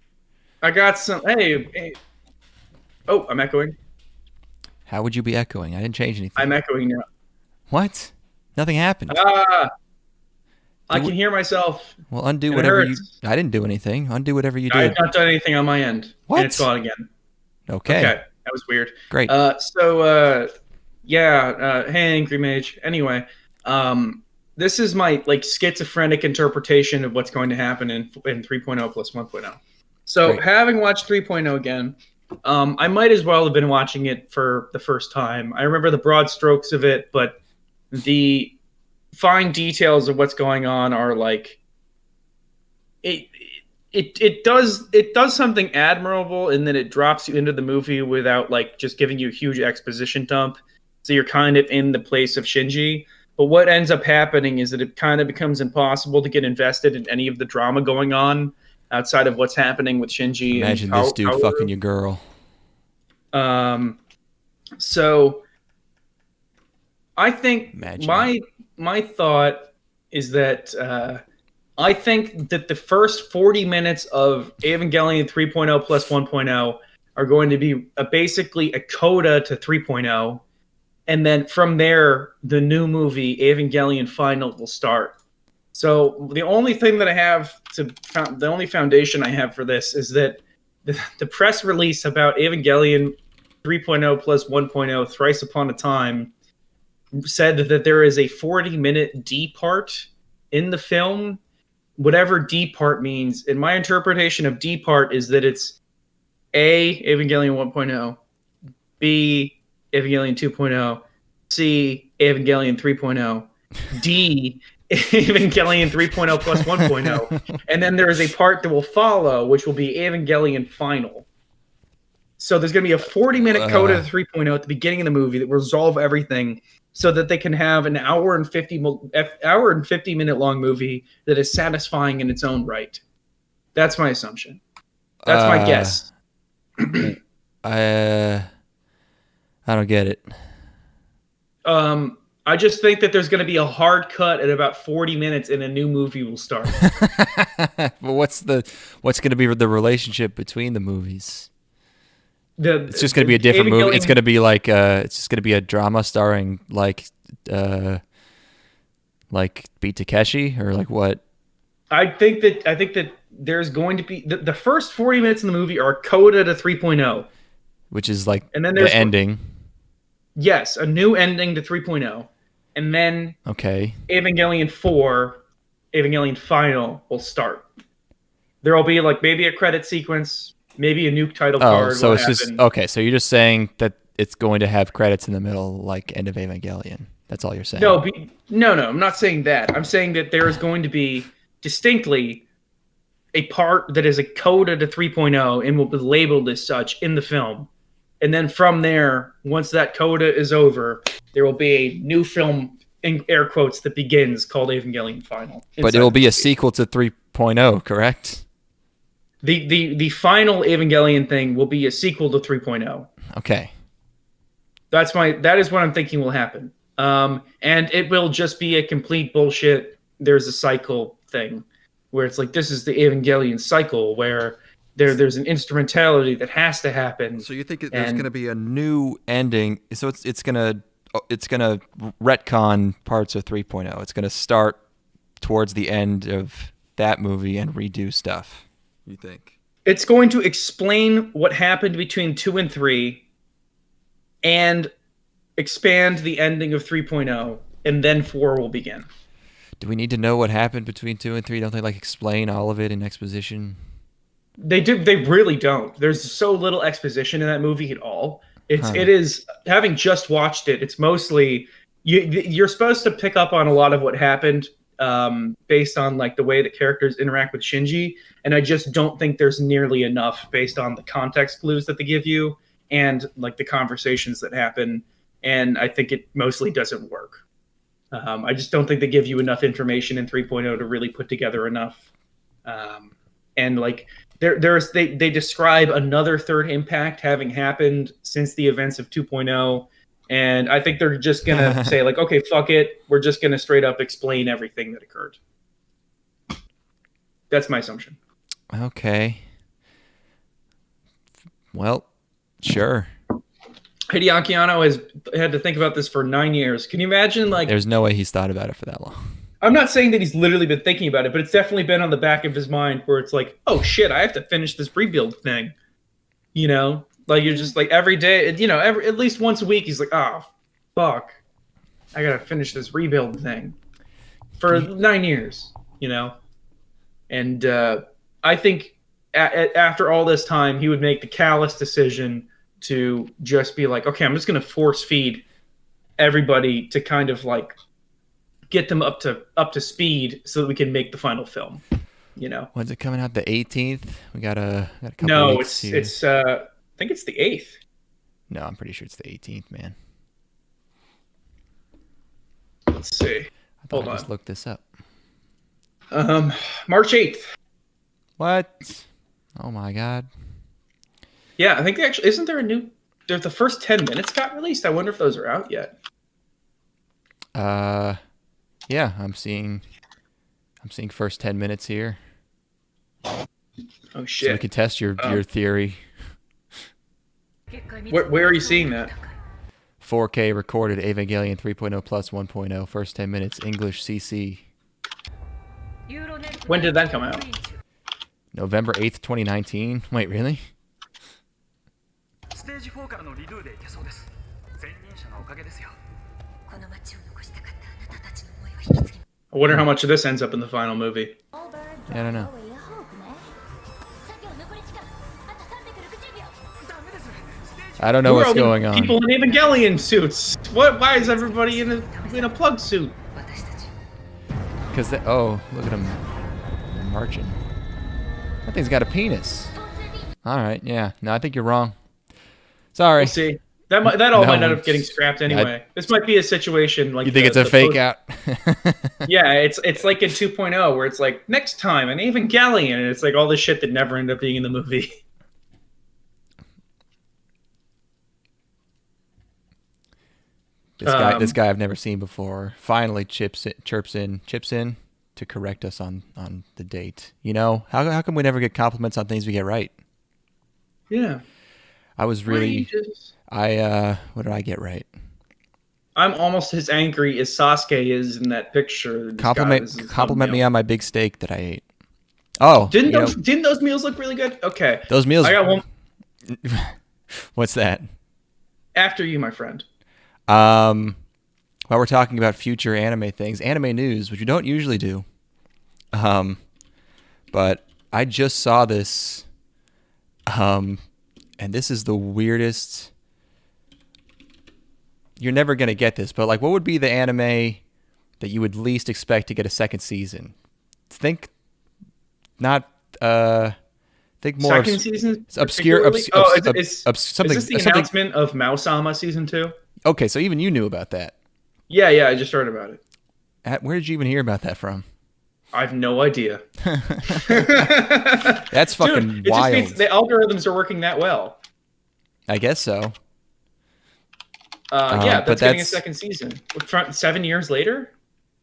I got some. Hey. Oh, I'm echoing. How would you be echoing? I didn't change anything. I'm echoing now. What? Nothing happened. I can hear myself. Well, undo whatever you. I didn't do anything. Undo whatever you did. I've not done anything on my end. What? And it's gone again. Okay. That was weird. Great. Hey, Angry Mage. Anyway, this is my schizophrenic interpretation of what's going to happen in 3.0 plus 1.0. So Great. Having watched 3.0 again, I might as well have been watching it for the first time. I remember the broad strokes of it, but the fine details of what's going on are like it does something admirable in that it drops you into the movie without just giving you a huge exposition dump. So you're kind of in the place of Shinji. But what ends up happening is that it kind of becomes impossible to get invested in any of the drama going on outside of what's happening with Shinji. Imagine this dude fucking your girl. So I think Imagine. my thought is that I think that the first 40 minutes of Evangelion 3.0 plus 1.0 are going to be basically a coda to 3.0. And then from there, the new movie, Evangelion Final, will start. So the only thing that I have the only foundation I have for this is that the press release about Evangelion 3.0 plus 1.0 Thrice Upon a Time said that there is a 40-minute D part in the film. Whatever D part means, and my interpretation of D part is that it's A, Evangelion 1.0, B, Evangelion 2.0, C, Evangelion 3.0, D, Evangelion 3.0 plus 1.0, and then there is a part that will follow, which will be Evangelion Final. So there's going to be a 40-minute coda to 3.0 at the beginning of the movie that will resolve everything so that they can have an hour and 50-minute long movie that is satisfying in its own right. That's my assumption. That's my guess. I don't get it. I just think that there's going to be a hard cut at about 40 minutes and a new movie will start. But what's going to be the relationship between the movies? It's just going to be a different movie. It's going to be it's just going to be a drama starring like Beat Takeshi or like what? I think that there's going to be the first 40 minutes in the movie are coda to 3.0, which is like and then the ending. Yes, a new ending to 3.0. And then Evangelion 4, Evangelion Final will start. There will be maybe a credit sequence, maybe a new title card. So it's just so you're just saying that it's going to have credits in the middle, like end of Evangelion. That's all you're saying. No, I'm not saying that. I'm saying that there is going to be distinctly a part that is a coda to 3.0 and will be labeled as such in the film. And then from there, once that coda is over, there will be a new film, in air quotes, that begins called Evangelion Final. But it will be a sequel to 3.0, correct? The final Evangelion thing will be a sequel to 3.0. Okay. That is what I'm thinking will happen. And it will just be a complete bullshit. There's a cycle thing where it's like, this is the Evangelion cycle where there's an instrumentality that has to happen. So you think there's going to be a new ending? So it's gonna retcon parts of 3.0. It's going to start towards the end of that movie and redo stuff. You think? It's going to explain what happened between 2 and 3 and expand the ending of 3.0, and then 4 will begin. Do we need to know what happened between 2 and 3? Don't they like explain all of it in exposition? They do. They really don't. There's so little exposition in that movie at all. It is, having just watched it, it's mostly you're supposed to pick up on a lot of what happened based on like the way that characters interact with Shinji, and I just don't think there's nearly enough based on the context clues that they give you and like the conversations that happen, and I think it mostly doesn't work. I just don't think they give you enough information in 3.0 to really put together enough. And like they describe another third impact having happened since the events of 2.0. And I think they're just going to say like, okay, fuck it. We're just going to straight up explain everything that occurred. That's my assumption. Okay. Well, sure. Hideaki Anno has had to think about this for 9 years. Can you imagine like... There's no way he's thought about it for that long. I'm not saying that he's literally been thinking about it, but it's definitely been on the back of his mind where it's like, oh shit, I have to finish this rebuild thing. You know? Like you're just like every day, you know, at least once a week, he's like, oh, fuck. I gotta finish this rebuild thing. For 9 years, you know? And I think after all this time, he would make the callous decision to just be like, okay, I'm just going to force feed everybody to kind of like get them up to speed so that we can make the final film. You know, when's it coming out? The 18th. We got a couple. No, weeks it's I think it's the 8th. No, I'm pretty sure it's the 18th, man. Let's see. Hold on. Just look this up. March 8th. What? Oh my god. Yeah, I think they actually isn't there a new? There's the first 10 minutes got released. I wonder if those are out yet. Yeah, I'm seeing first 10 minutes here. Oh shit! So we can test your theory. Where are you seeing that? 4K recorded Evangelion 3.0 plus 1.0 first 10 minutes English CC. When did that come out? November 8th, 2019. Wait, really? I wonder how much of this ends up in the final movie. Yeah, I don't know. I don't know what's going on. People in Evangelion suits. What? Why is everybody in a plug suit? Because look at them marching. That thing's got a penis. All right, yeah. No, I think you're wrong. Sorry. We'll see. That might end up getting scrapped anyway. This might be a situation like you think it's a fake out. Yeah, it's like in 2.0 where it's like next time an Evangelion, and it's like all this shit that never ended up being in the movie. This guy I've never seen before finally chirps in to correct us on the date. You know, how come we never get compliments on things we get right? Yeah. I was really what did I get right? I'm almost as angry as Sasuke is in that picture. Compliment me on my big steak that I ate. Oh, didn't those meals look really good? Okay. Those meals. I got one. What's that? After you, my friend. While we're talking about future anime things, anime news, which we don't usually do. But I just saw this. And this is the weirdest. You're never going to get this, but like, what would be the anime that you would least expect to get a second season? Think more second season? Obscure. Is this the announcement of Mao-sama season 2? Okay, so even you knew about that. Yeah, I just heard about it. Where did you even hear about that from? I have no idea. That's fucking wild. It just means the algorithms are working that well. I guess so. Yeah, that's getting a second season. 7 years later?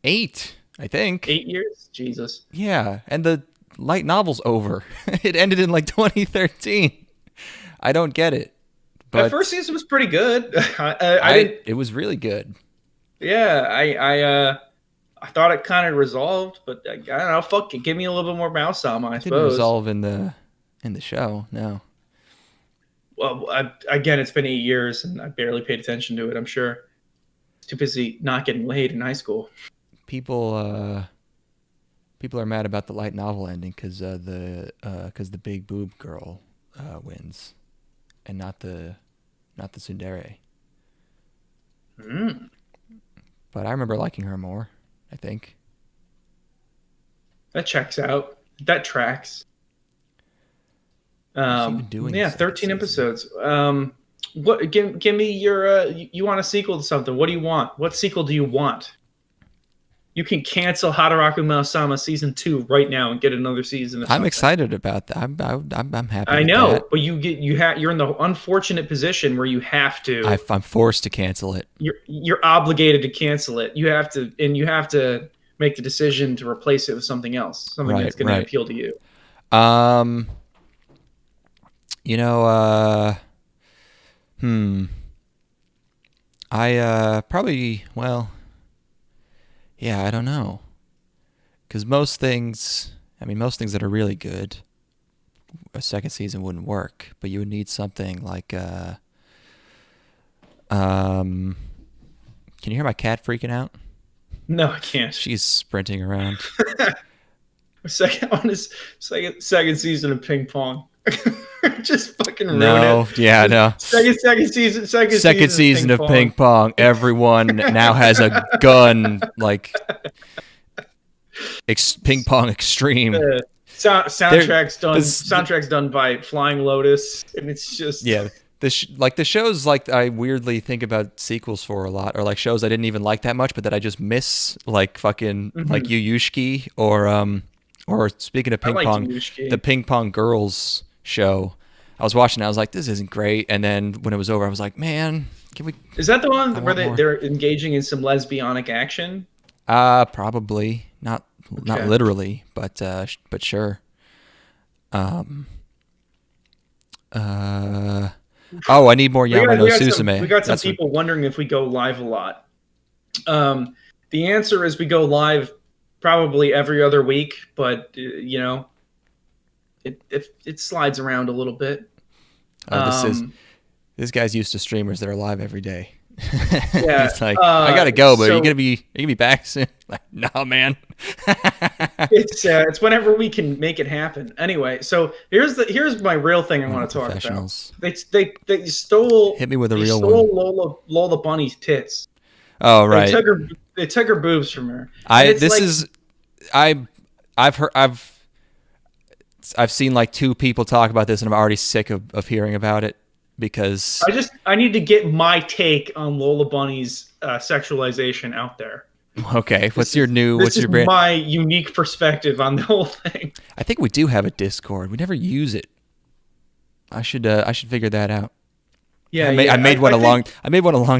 8, I think. 8 years? Jesus. Yeah, and the light novel's over. It ended in like 2013. I don't get it. But That first season was pretty good. I didn't. It was really good. Yeah, I thought it kind of resolved, but I don't know. Fuck it, give me a little bit more mouse drama, I It didn't suppose. resolve in the show. No. Well, again, it's been 8 years, and I barely paid attention to it. I'm sure. Too busy not getting laid in high school. People are mad about the light novel ending because the big boob girl wins, and not the tsundere. Mm. But I remember liking her more, I think. That checks out. That tracks. What's even doing Yeah, the second 13 season? episodes. What? Give me your. You want a sequel to something? What do you want? What sequel do you want? You can cancel Hataraku Maosama season 2 right now and get another season. Of I'm something. excited about that. I'm happy. I with know, that. but you're in the unfortunate position where you have to. I'm forced to cancel it. You're obligated to cancel it. You have to make the decision to replace it with something else, something that's going to appeal to you. You know, I probably, well, yeah, I don't know. Because most things that are really good, a second season wouldn't work, but you would need something like, can you hear my cat freaking out? No, I can't. She's sprinting around. Second season of ping pong. Just fucking ruin it. Yeah, no. Second season of ping pong. Everyone now has a gun, like ping pong extreme. Soundtrack's done by Flying Lotus, and it's just the shows like I weirdly think about sequels for a lot, or like shows I didn't even like that much, but that I just miss, like fucking like Yuyushki or speaking of ping pong, the Ping Pong Girls show. I was watching, I was like, this isn't great, and then when it was over, I was like, man, can we? Is that the one where they're engaging in some lesbianic action? Probably not literally, but sure. I need more Yama no Susume. We got some people wondering if we go live a lot. The answer is we go live probably every other week, but it slides around a little bit. This guy's used to streamers that are live every day. Yeah, it's like I gotta go, but are you gonna be back soon? Like, no, man. It's whenever we can make it happen. Anyway, so here's my real thing I want to talk about. They stole. Hit me with a real one. They stole Lola Bunny's tits. Oh right. They took her boobs from her. I've seen like 2 people talk about this, and I'm already sick of hearing about it because I need to get my take on Lola Bunny's sexualization out there. Okay, what's your brand? My unique perspective on the whole thing. I think we do have a Discord. We never use it. I should figure that out. Yeah, I made one a long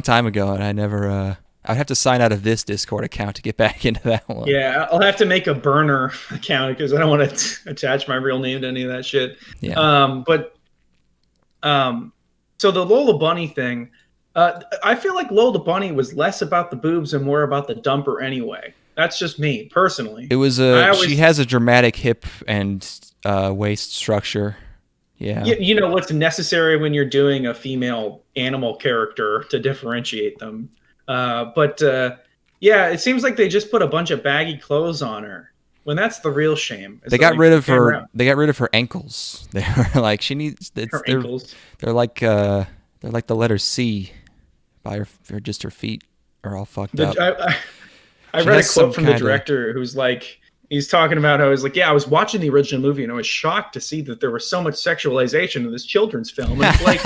time ago, and I never. I'd have to sign out of this Discord account to get back into that one. Yeah, I'll have to make a burner account because I don't want to attach my real name to any of that shit. Yeah. So the Lola Bunny thing, I feel like Lola Bunny was less about the boobs and more about the dumper anyway. That's just me personally. It was she has a dramatic hip and waist structure. Yeah. You know what's necessary when you're doing a female animal character to differentiate them. Yeah, it seems like they just put a bunch of baggy clothes on her when that's the real shame. They got rid of her. They got rid of her ankles. They were like, she needs her ankles. They're like the letter C by her. Just her feet are all fucked up. I read a quote from the director who's like, he's talking about how he's like, yeah, I was watching the original movie and I was shocked to see that there was so much sexualization in this children's film. And it's like,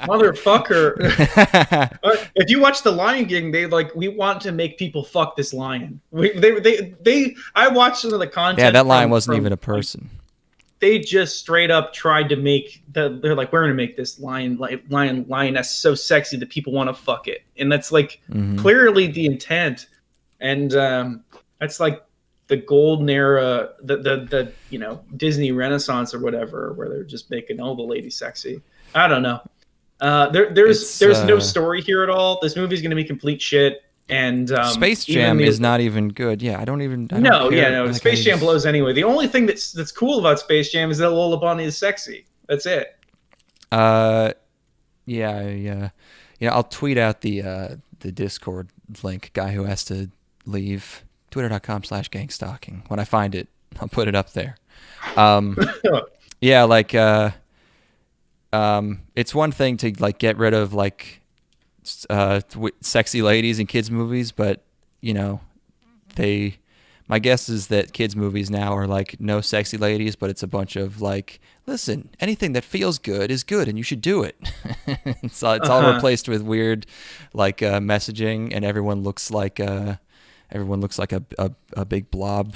motherfucker. If you watch The Lion King, we want to make people fuck this lion. I watched some of the content. Yeah, that lion wasn't even a person. They just straight up tried to make they're like, we're going to make this lioness so sexy that people want to fuck it. And that's like clearly the intent. And that's like the golden era, the Disney Renaissance or whatever, where they're just making all the ladies sexy. I don't know. There's no story here at all. This movie's gonna be complete shit. And Space Jam is not even good. Yeah, I don't care. No. Space Jam blows anyway. The only thing that's cool about Space Jam is that Lola Bunny is sexy. That's it. Yeah. I'll tweet out the Discord link. Guy who has to leave. Twitter.com/gangstalking. When I find it, I'll put it up there. Yeah, like it's one thing to like get rid of like sexy ladies in kids movies, but my guess is that kids movies now are like no sexy ladies, but it's a bunch of like, listen, anything that feels good is good and you should do it. It's all replaced with weird like messaging, and everyone looks like a big blob,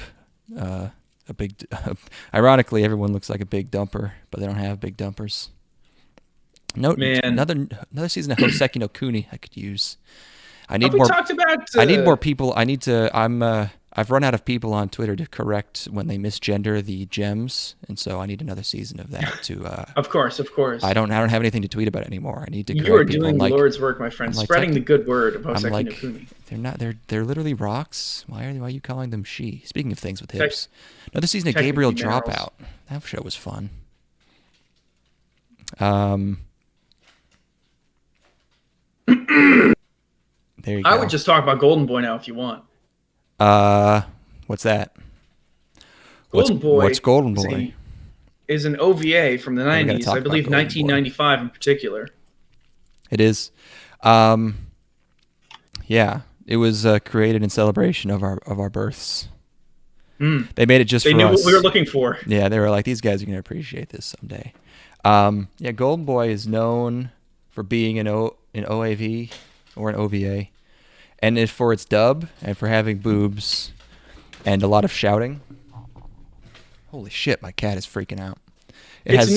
ironically everyone looks like a big dumper, but they don't have big dumpers. No, man. Another season of Hoseki no Kuni I could use. I need more. I need more people. I've run out of people on Twitter to correct when they misgender the gems, and so I need another season of that to. Of course. I don't have anything to tweet about anymore. I need to. You are doing the Lord's work, my friend. Spreading the good word of Hoseki no Kuni. They're not. They're literally rocks. Why are you calling them she? Speaking of things with hips, another season of Gabriel Dropout. That show was fun. There you go. I would just talk about Golden Boy now if you want. What's that? Golden Boy. What's Golden Boy? Is an OVA from the 90s. I believe 1995 in particular. It is. Yeah, it was created in celebration of our births. They made it just for us. They knew what we were looking for. Yeah, they were like, these guys are going to appreciate this someday. Yeah, Golden Boy is known for being an OAV or an OVA, and for its dub and for having boobs and a lot of shouting. Holy shit, my cat is freaking out. It's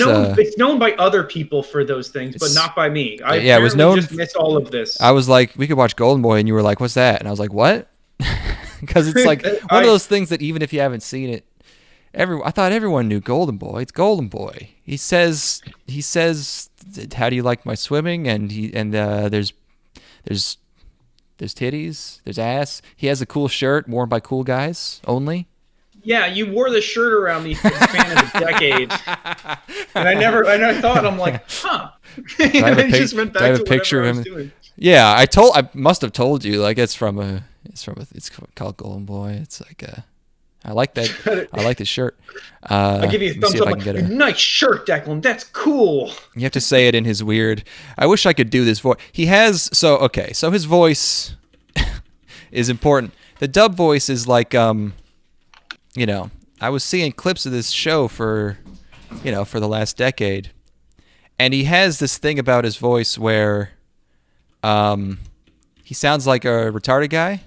known by other people for those things, but not by me. It was known. Just missed all of this. I was like, we could watch Golden Boy, and you were like, what's that? And I was like, what? Because it's like one of those things that even if you haven't seen it, I thought everyone knew Golden Boy. It's Golden Boy. He says, how do you like my swimming? And there's titties, there's ass. He has a cool shirt worn by cool guys only. Yeah, you wore the shirt around me for the span of a decade, and I thought, I'm like, huh. I have a picture of him. Doing. Yeah, I must have told you, like it's called Golden Boy. It's like I like that. I like the shirt. I'll give you a thumbs up. Like, nice shirt, Declan. That's cool. You have to say it in his weird. I wish I could do this voice. So his voice is important. The dub voice is like I was seeing clips of this show for the last decade, and he has this thing about his voice where he sounds like a retarded guy.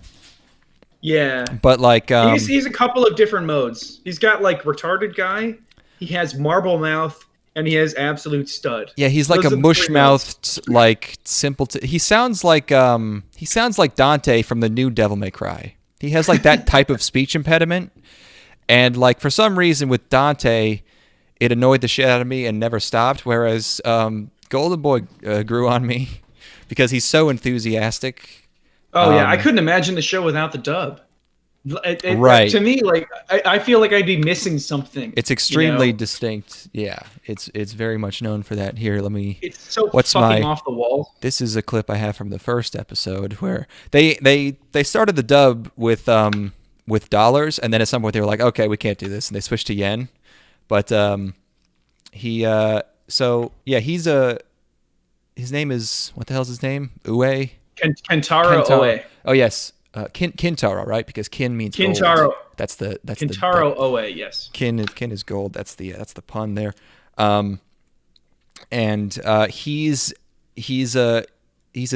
Yeah, but like he's a couple of different modes. He's got like retarded guy, he has marble mouth, and he has absolute stud. Yeah, he's like a mush-mouthed, like simple. He sounds like Dante from the new Devil May Cry. He has like that type of speech impediment, and like for some reason with Dante, it annoyed the shit out of me and never stopped. Whereas Golden Boy grew on me because he's so enthusiastic. Oh yeah, I couldn't imagine the show without the dub. Right. To me, like I feel like I'd be missing something. It's extremely distinct. Yeah, it's very much known for that. Here, let me. It's so fucking off the wall. This is a clip I have from the first episode where they started the dub with dollars, and then at some point they were like, okay, we can't do this, and they switched to yen. But his name is, what the hell's his name? Ue. Kentaro Oe. Oh yes, Kintaro, right? Because kin means Kintaro. Gold. That's Kintaro Oe. Yes. Kin is gold. That's the pun there. He's a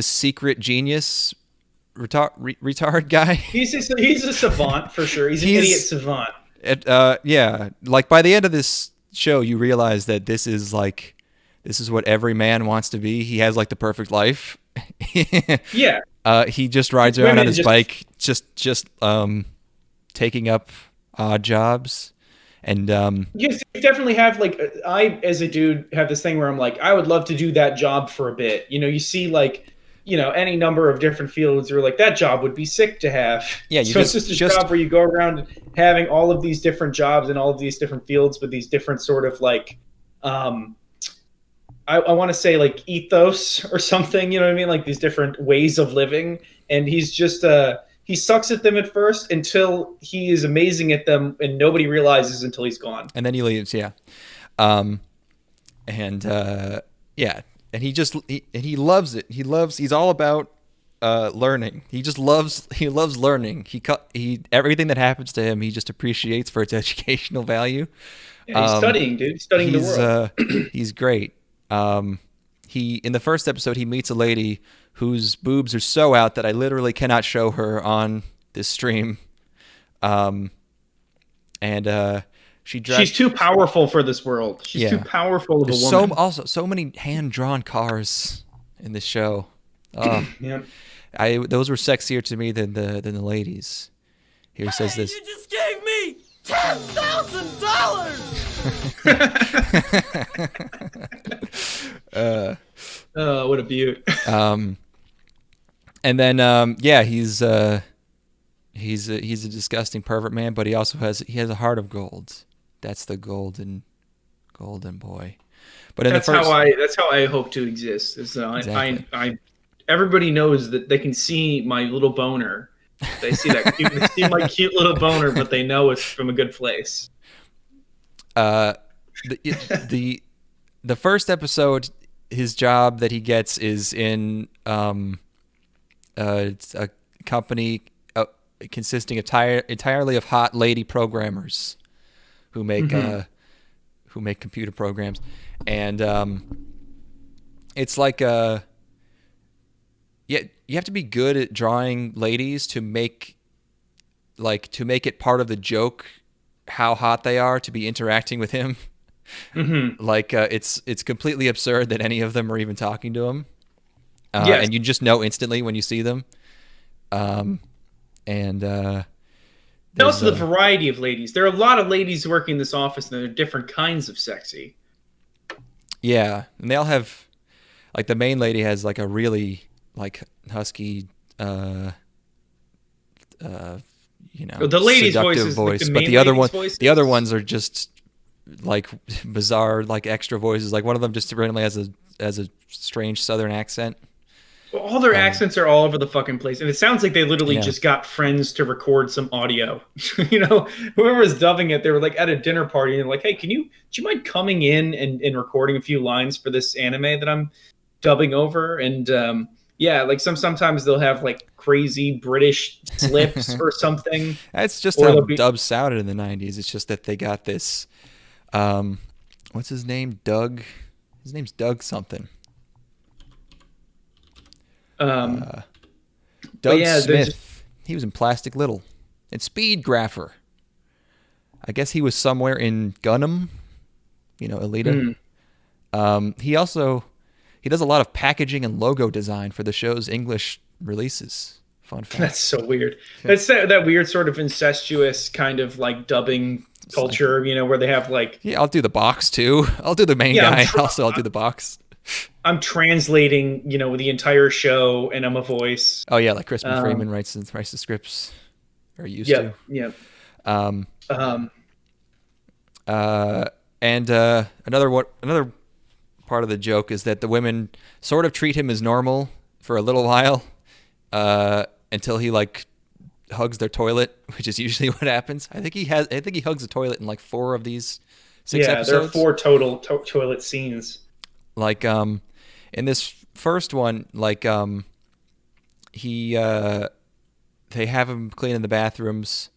secret genius retard guy. He's a savant for sure. He's an idiot savant. Yeah, like by the end of this show, you realize that this is what every man wants to be. He has like the perfect life. Yeah. He just rides around on his bike, just taking up odd jobs, and Yes, you definitely have like I as a dude have this thing where I'm like I would love to do that job for a bit. You see like any number of different fields where like that job would be sick to have. yeah, you So it's just a job where you go around having all of these different jobs in all of these different fields with these different sort of like I want to say like ethos or something, you know what I mean? Like these different ways of living. And he's just he sucks at them at first until he is amazing at them and nobody realizes until he's gone. and then he leaves. Yeah, um, and yeah, and he loves it. He's all about learning. He loves learning. He everything that happens to him, he just appreciates for its educational value. Yeah, he's studying, dude. He's studying the world. He's great. He in the first episode he meets a lady whose boobs are so out that I literally cannot show her on this stream. And she's too powerful for this world. She's too powerful of a woman. So many hand-drawn cars in this show. Yeah. Those were sexier to me than the ladies. Here he says this. You just gave me $10,000. What a beaut. And then he's a disgusting pervert man, but he also has a heart of gold. That's the golden boy. But that's how I hope to exist. Is Exactly. I everybody knows that they can see my little boner. They see they see my cute little boner, but they know it's from a good place. The first episode, his job that he gets is in it's a company consisting entirely of hot lady programmers who make computer programs, and it's like you have to be good at drawing ladies to make it part of the joke how hot they are to be interacting with him. Mm-hmm. Like it's completely absurd that any of them are even talking to him. Yes. And you just know instantly when you see them. And also the variety of ladies. There are a lot of ladies working in this office, and they're different kinds of sexy. Yeah, and they all have, like, the main lady has like a really like husky, The ladies' seductive voices, like the but main the other ones are just like bizarre, like extra voices. Like one of them just randomly has a strange Southern accent. Well, all their accents are all over the fucking place, and it sounds like they literally just got friends to record some audio. Whoever was dubbing it, they were like at a dinner party and like, "Hey, do you mind coming in and recording a few lines for this anime that I'm dubbing over?" And like sometimes they'll have like crazy British slips or something. That's just how dubs sounded in the 90s. It's just that they got this. What's his name? Doug. His name's Doug something. Doug Smith. He was in Plastic Little and Speed Grapher. I guess he was somewhere in Gundam, Alita. He does a lot of packaging and logo design for the show's English releases. Fun fact. That's so weird. That's that weird sort of incestuous kind of like dubbing culture, where they have like... Yeah, I'll do the box too. I'll do the main guy. I'll do the box. I'm translating, the entire show, and I'm a voice. Oh yeah, like Crispin Freeman writes the scripts, or used to. Yeah. And another part of the joke is that the women sort of treat him as normal for a little while, until he like hugs their toilet, which is usually what happens. I think he hugs the toilet in like 4 of these 6 episodes. There are 4 total toilet scenes. Like in this first one, like they have him cleaning the bathrooms,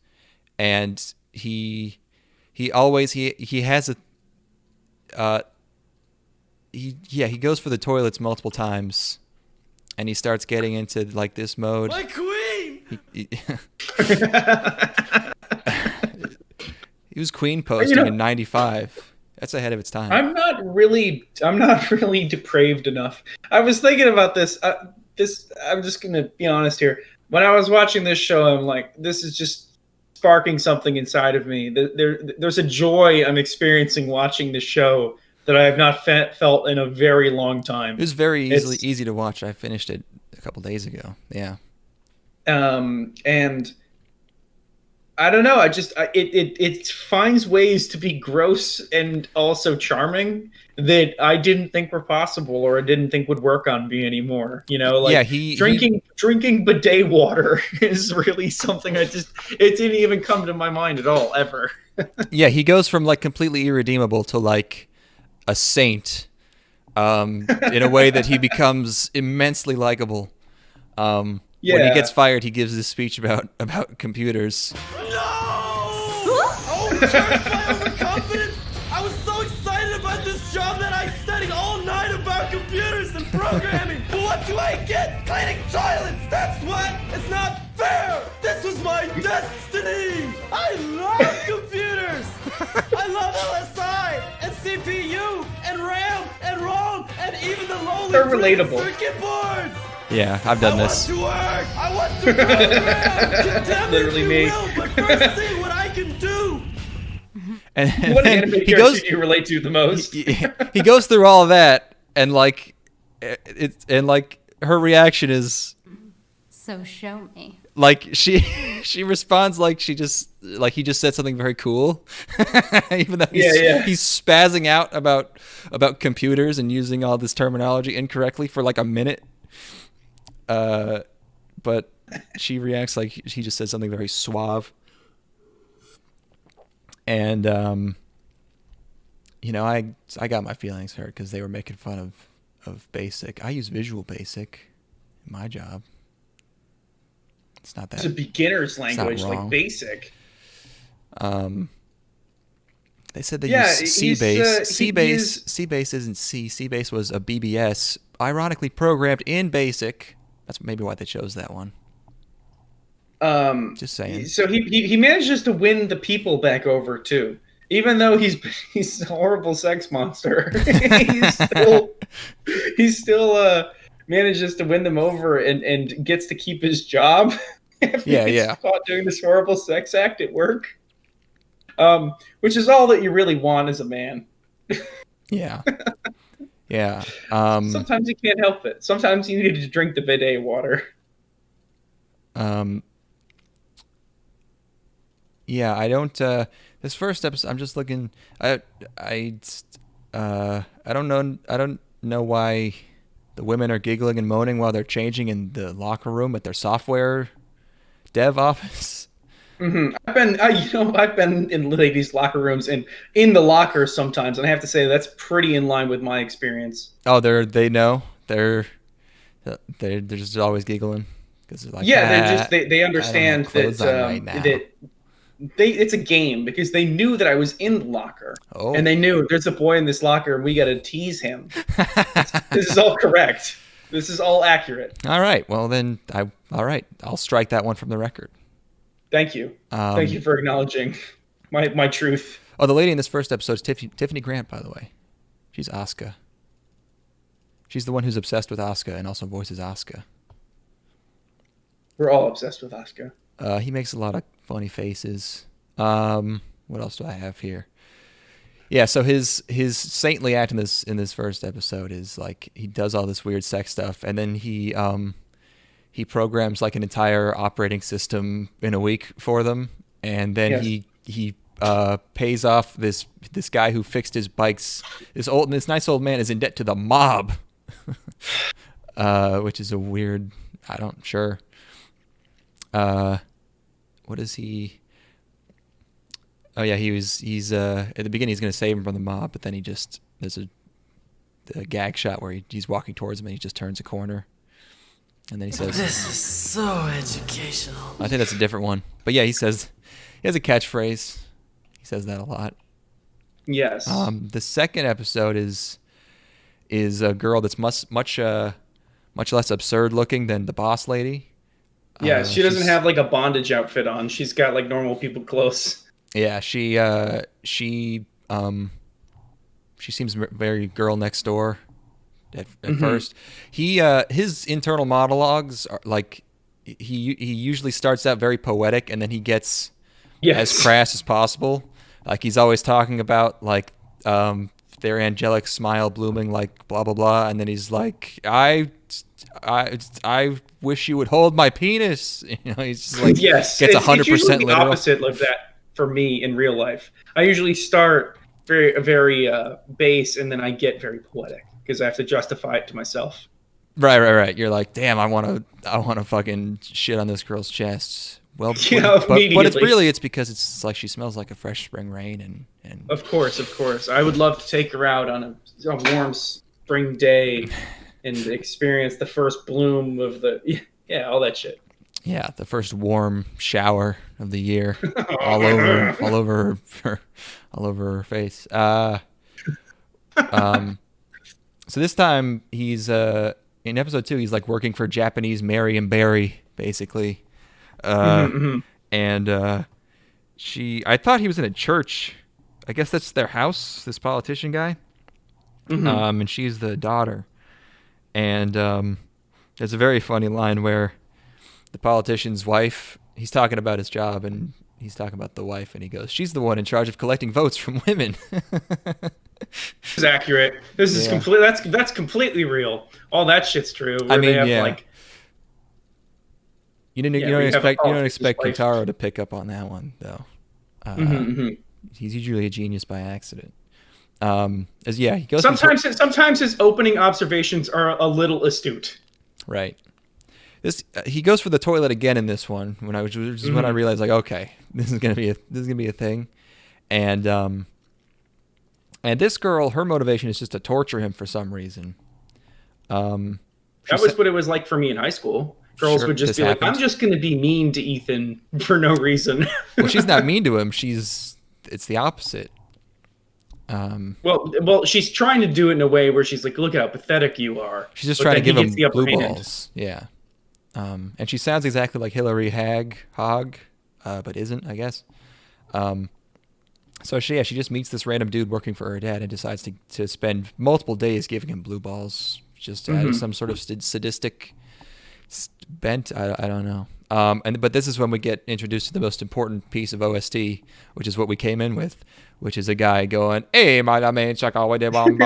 and he goes for the toilets multiple times, and he starts getting into like this mode. My queen. He was queen posting in 95. That's ahead of its time. I'm not really depraved enough. I was thinking about this. I'm just gonna be honest here. When I was watching this show, I'm like, this is just sparking something inside of me. There's a joy I'm experiencing watching this show that I have not felt in a very long time. It was very easy to watch. I finished it a couple days ago. Yeah. And I don't know. It finds ways to be gross and also charming that I didn't think were possible, or I didn't think would work on me anymore. You know, like drinking bidet water is really something it didn't even come to my mind at all ever. Yeah, he goes from like completely irredeemable to like a saint, in a way that he becomes immensely likable. When he gets fired, he gives this speech about computers. Oh, cursed my overconfidence! I was so excited about this job that I studied all night about computers and programming. But what do I get? Cleaning toilets! That's what! It's not fair! This was my destiny! I love computers! I love LSI and CPU and RAM and ROM and even the lowly They're relatable. circuit boards! Yeah, I've done this. I want to work! I want to program! Condemn Literally me. Will, but first see what I can do! And What anime character do you relate to the most? He goes through all of that, and like, her reaction is, So show me. like she responds like he just said something very cool, even though he's spazzing out about computers and using all this terminology incorrectly for like a minute. But she reacts like he just said something very suave. And you know, I got my feelings hurt because they were making fun of BASIC. I use Visual Basic in my job. It's not that. It's a beginner's language, wrong. like BASIC. They said they use C-Base. he's- C-Base isn't C. C-Base was a BBS, ironically programmed in BASIC. That's maybe why they chose that one. Just saying. So he manages to win the people back over too, even though he's a horrible sex monster. he still manages to win them over and gets to keep his job. After he gets caught doing this horrible sex act at work. Which is all that you really want as a man. Yeah. Yeah. Sometimes you can't help it. Sometimes you need to drink the bidet water. Yeah, I don't. This first episode, I'm just looking. I don't know. I don't know why the women are giggling and moaning while they're changing in the locker room at their software dev office. Mm-hmm. I've been in ladies' locker rooms and in the locker sometimes, and I have to say that's pretty in line with my experience. Oh, they know they're just always giggling because they're like, they understand that it's a game because they knew that I was in the locker, and they knew there's a boy in this locker and we got to tease him. This is all correct. This is all accurate. All right. Well, then I'll strike that one from the record. Thank you. Thank you for acknowledging my truth. Oh, the lady in this first episode is Tiffany Grant, by the way. She's Asuka. She's the one who's obsessed with Asuka and also voices Asuka. We're all obsessed with Asuka. He makes a lot of funny faces. What else do I have here? Yeah, so his saintly act in this first episode is like he does all this weird sex stuff, and then he programs like an entire operating system in a week for them, and then he pays off this guy who fixed his bikes. This nice old man is in debt to the mob, which is a weird. What is he? Oh yeah, he's at the beginning he's gonna save him from the mob, but then there's a gag shot where he's walking towards him and he just turns a corner. And then he says, "This is so educational." I think that's a different one. But yeah, he has a catchphrase. He says that a lot. Yes. The second episode is a girl that's much less absurd looking than the boss lady. Yeah, she doesn't have like a bondage outfit on. She's got like normal people clothes. Yeah, she seems very girl next door. At first, his internal monologues are like he usually starts out very poetic, and then he gets Yes. as crass as possible. Like he's always talking about like their angelic smile blooming like blah blah blah, and then he's like, I wish you would hold my penis. You know, he's just like Yes, gets it's 100% usually the literal. opposite of that for me in real life. I usually start very base, and then I get very poetic because I have to justify it to myself. Right. You're like, damn, I want to fucking shit on this girl's chest. Well, Yeah, but it's immediately. it's because it's like she smells like a fresh spring rain, and Of course. I would love to take her out on a warm spring day and experience the first bloom of the all that shit. yeah, the first warm shower of the year, all over her face. So this time he's in episode 2. He's like working for Japanese Mary and Barry, basically. And I thought he was in a church. I guess that's their house, this politician guy. And she's the daughter. And there's a very funny line where the politician's wife, he's talking about his job, and he's talking about the wife, and he goes, she's the one in charge of collecting votes from women. This is accurate. This is complete. That's completely real. All that shit's true. I mean, they have, yeah. like, You don't expect Kintaro to pick up on that one, though. He's usually a genius by accident. He goes. Sometimes his opening observations are a little astute. Right. He goes for the toilet again in this one when I realized, like, okay, this is gonna be a thing, and this girl, her motivation is just to torture him for some reason. That was what it was like for me in high school. Girls would just be like, I'm just going to be mean to Ethan for no reason. Well, she's not mean to him. It's the opposite. Well, she's trying to do it in a way where she's like, look how pathetic you are. She's just trying to give him blue balls. Yeah. And she sounds exactly like Hillary Hogg, but isn't, I guess. So she just meets this random dude working for her dad and decides to spend multiple days giving him blue balls, just out of some sort of sadistic bent. I don't know. But this is when we get introduced to the most important piece of OST, which is what we came in with, which is a guy going, "Hey, my man, check out what they bomb,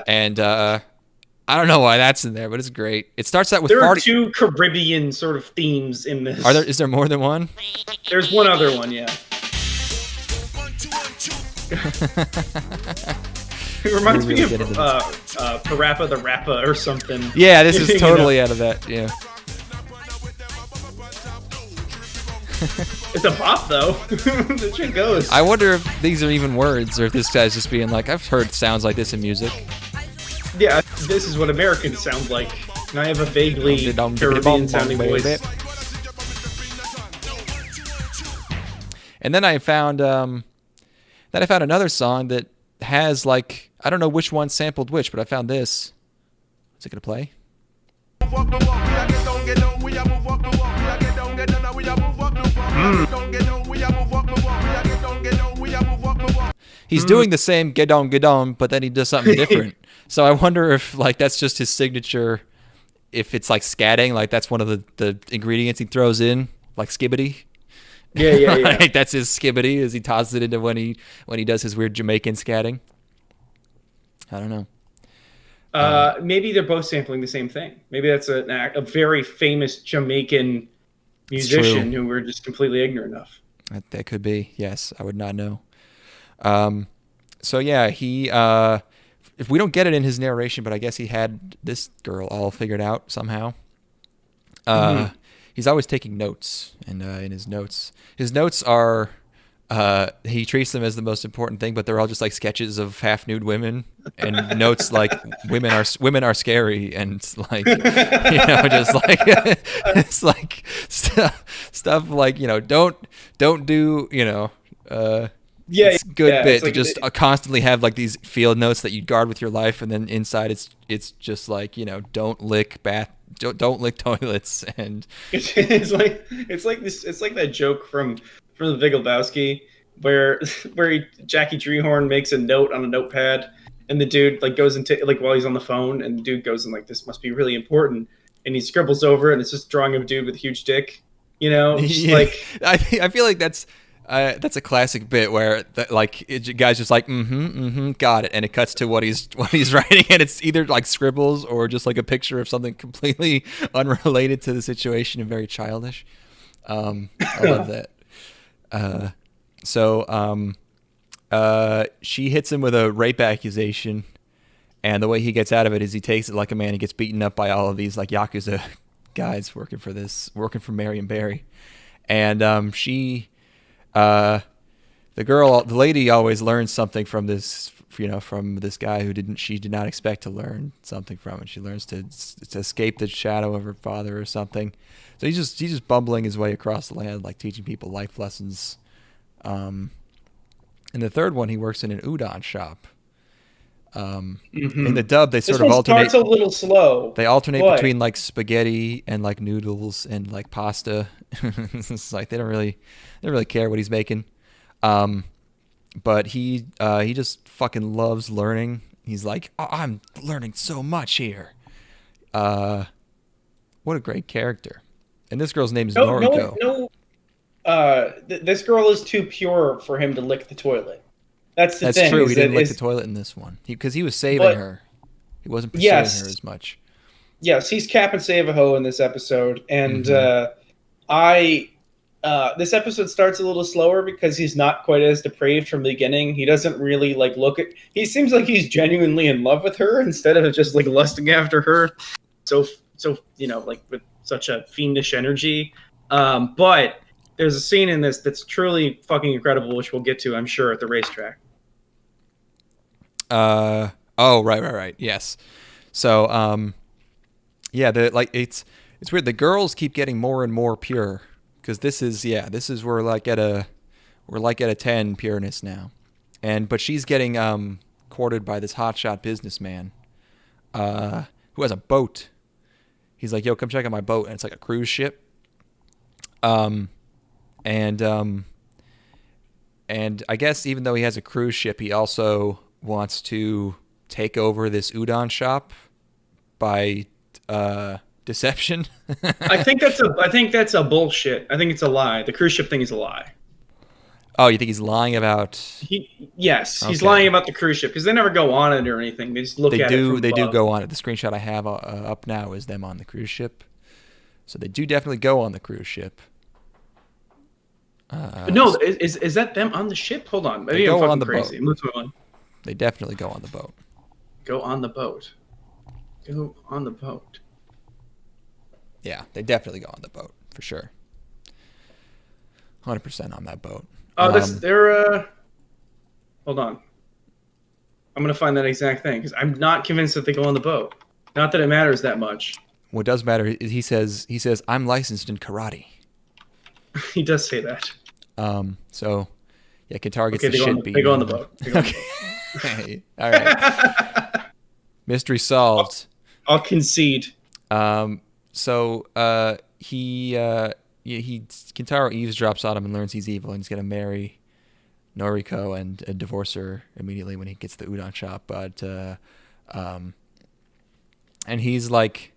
and I don't know why that's in there, but it's great. It starts out with there are two Caribbean sort of themes in this. Is there more than one? There's one other one, yeah. It reminds me of Parappa the Rappa or something. Yeah, this is totally out of that. Yeah. It's a bop, though. The shit goes. I wonder if these are even words, or if this guy's just being like, I've heard sounds like this in music. Yeah, this is what Americans sound like. And I have a vaguely Caribbean-sounding voice. And then I found another song that has, like, I don't know which one sampled which, but I found this. Is it gonna play? He's doing the same geddon, but then he does something different. So I wonder if, like, that's just his signature. If it's like scatting, like that's one of the ingredients he throws in, like Skibbidy. Yeah. Like that's his Skibbidy, as he tosses it into when he does his weird Jamaican scatting. I don't know. Maybe they're both sampling the same thing. Maybe that's a very famous Jamaican musician who we're just completely ignorant of. That could be. Yes, I would not know. So yeah, he. If we don't get it in his narration, but I guess he had this girl all figured out somehow. He's always taking notes, and in his notes are. He treats them as the most important thing, but they're all just like sketches of half-nude women, and notes like women are scary, and like just like it's like stuff like don't do it's good bit to just constantly have like these field notes that you guard with your life, and then inside it's just like don't lick toilets, and it's like that joke from the Big Lebowski where Jackie Treehorn makes a note on a notepad, and the dude like goes into like while he's on the phone, and the dude goes and like, this must be really important, and he scribbles over, and it's just drawing of a dude with a huge dick, You know, just Yeah. like I feel like that's a classic bit where guy's just like got it, and it cuts to what he's writing, and it's either like scribbles or just like a picture of something completely unrelated to the situation and very childish. I love that. She hits him with a rape accusation, and the way he gets out of it is he takes it like a man. He gets beaten up by all of these like Yakuza guys working for Marion Barry. And the lady always learns something from this, from this guy she did not expect to learn something from. And she learns to escape the shadow of her father or something. So he's just bumbling his way across the land, like teaching people life lessons. In the third one, he works in an udon shop. In the dub, they sort of alternate. Starts a little slow. They alternate between like spaghetti and like noodles and like pasta. It's like they don't really care what he's making. But he just fucking loves learning. He's like, oh, I'm learning so much here. What a great character. And this girl's name is Noriko. This girl is too pure for him to lick the toilet. That's the thing. That's true. He didn't lick the toilet in this one because he was saving her. He wasn't pursuing her as much. Yes, he's Captain Save-A-Ho in this episode, and this episode starts a little slower because he's not quite as depraved from the beginning. He doesn't really like look at. He seems like he's genuinely in love with her instead of just like lusting after her. So like with such a fiendish energy. But there's a scene in this that's truly fucking incredible, which we'll get to, I'm sure, at the racetrack. Right. Yes. So, it's weird. The girls keep getting more and more pure because this is we're like at a 10 pureness now. But she's getting, courted by this hotshot businessman, who has a boat. He's like, yo, come check out my boat. And it's like a cruise ship. And I guess even though he has a cruise ship, he also wants to take over this udon shop by deception. I think that's a bullshit. I think it's a lie. The cruise ship thing is a lie. Oh, you think he's lying about? He's lying about the cruise ship because they never go on it or anything. They just look at it. They do go on it. The screenshot I have up now is them on the cruise ship. So they do definitely go on the cruise ship. No, is that them on the ship? Hold on, maybe I'm fucking crazy. They definitely go on the boat. Go on the boat. Go on the boat. Yeah, they definitely go on the boat for sure. 100% on that boat. Oh, hold on. I'm gonna find that exact thing because I'm not convinced that they go on the boat. Not that it matters that much. What does matter is he says I'm licensed in karate. He does say that. So yeah, Kintaro gets the shit beat. They go on the boat. Okay. All right. Mystery solved. I'll concede. So Kintaro eavesdrops on him and learns he's evil and he's gonna marry Noriko and divorce her immediately when he gets the udon shop. But and he's like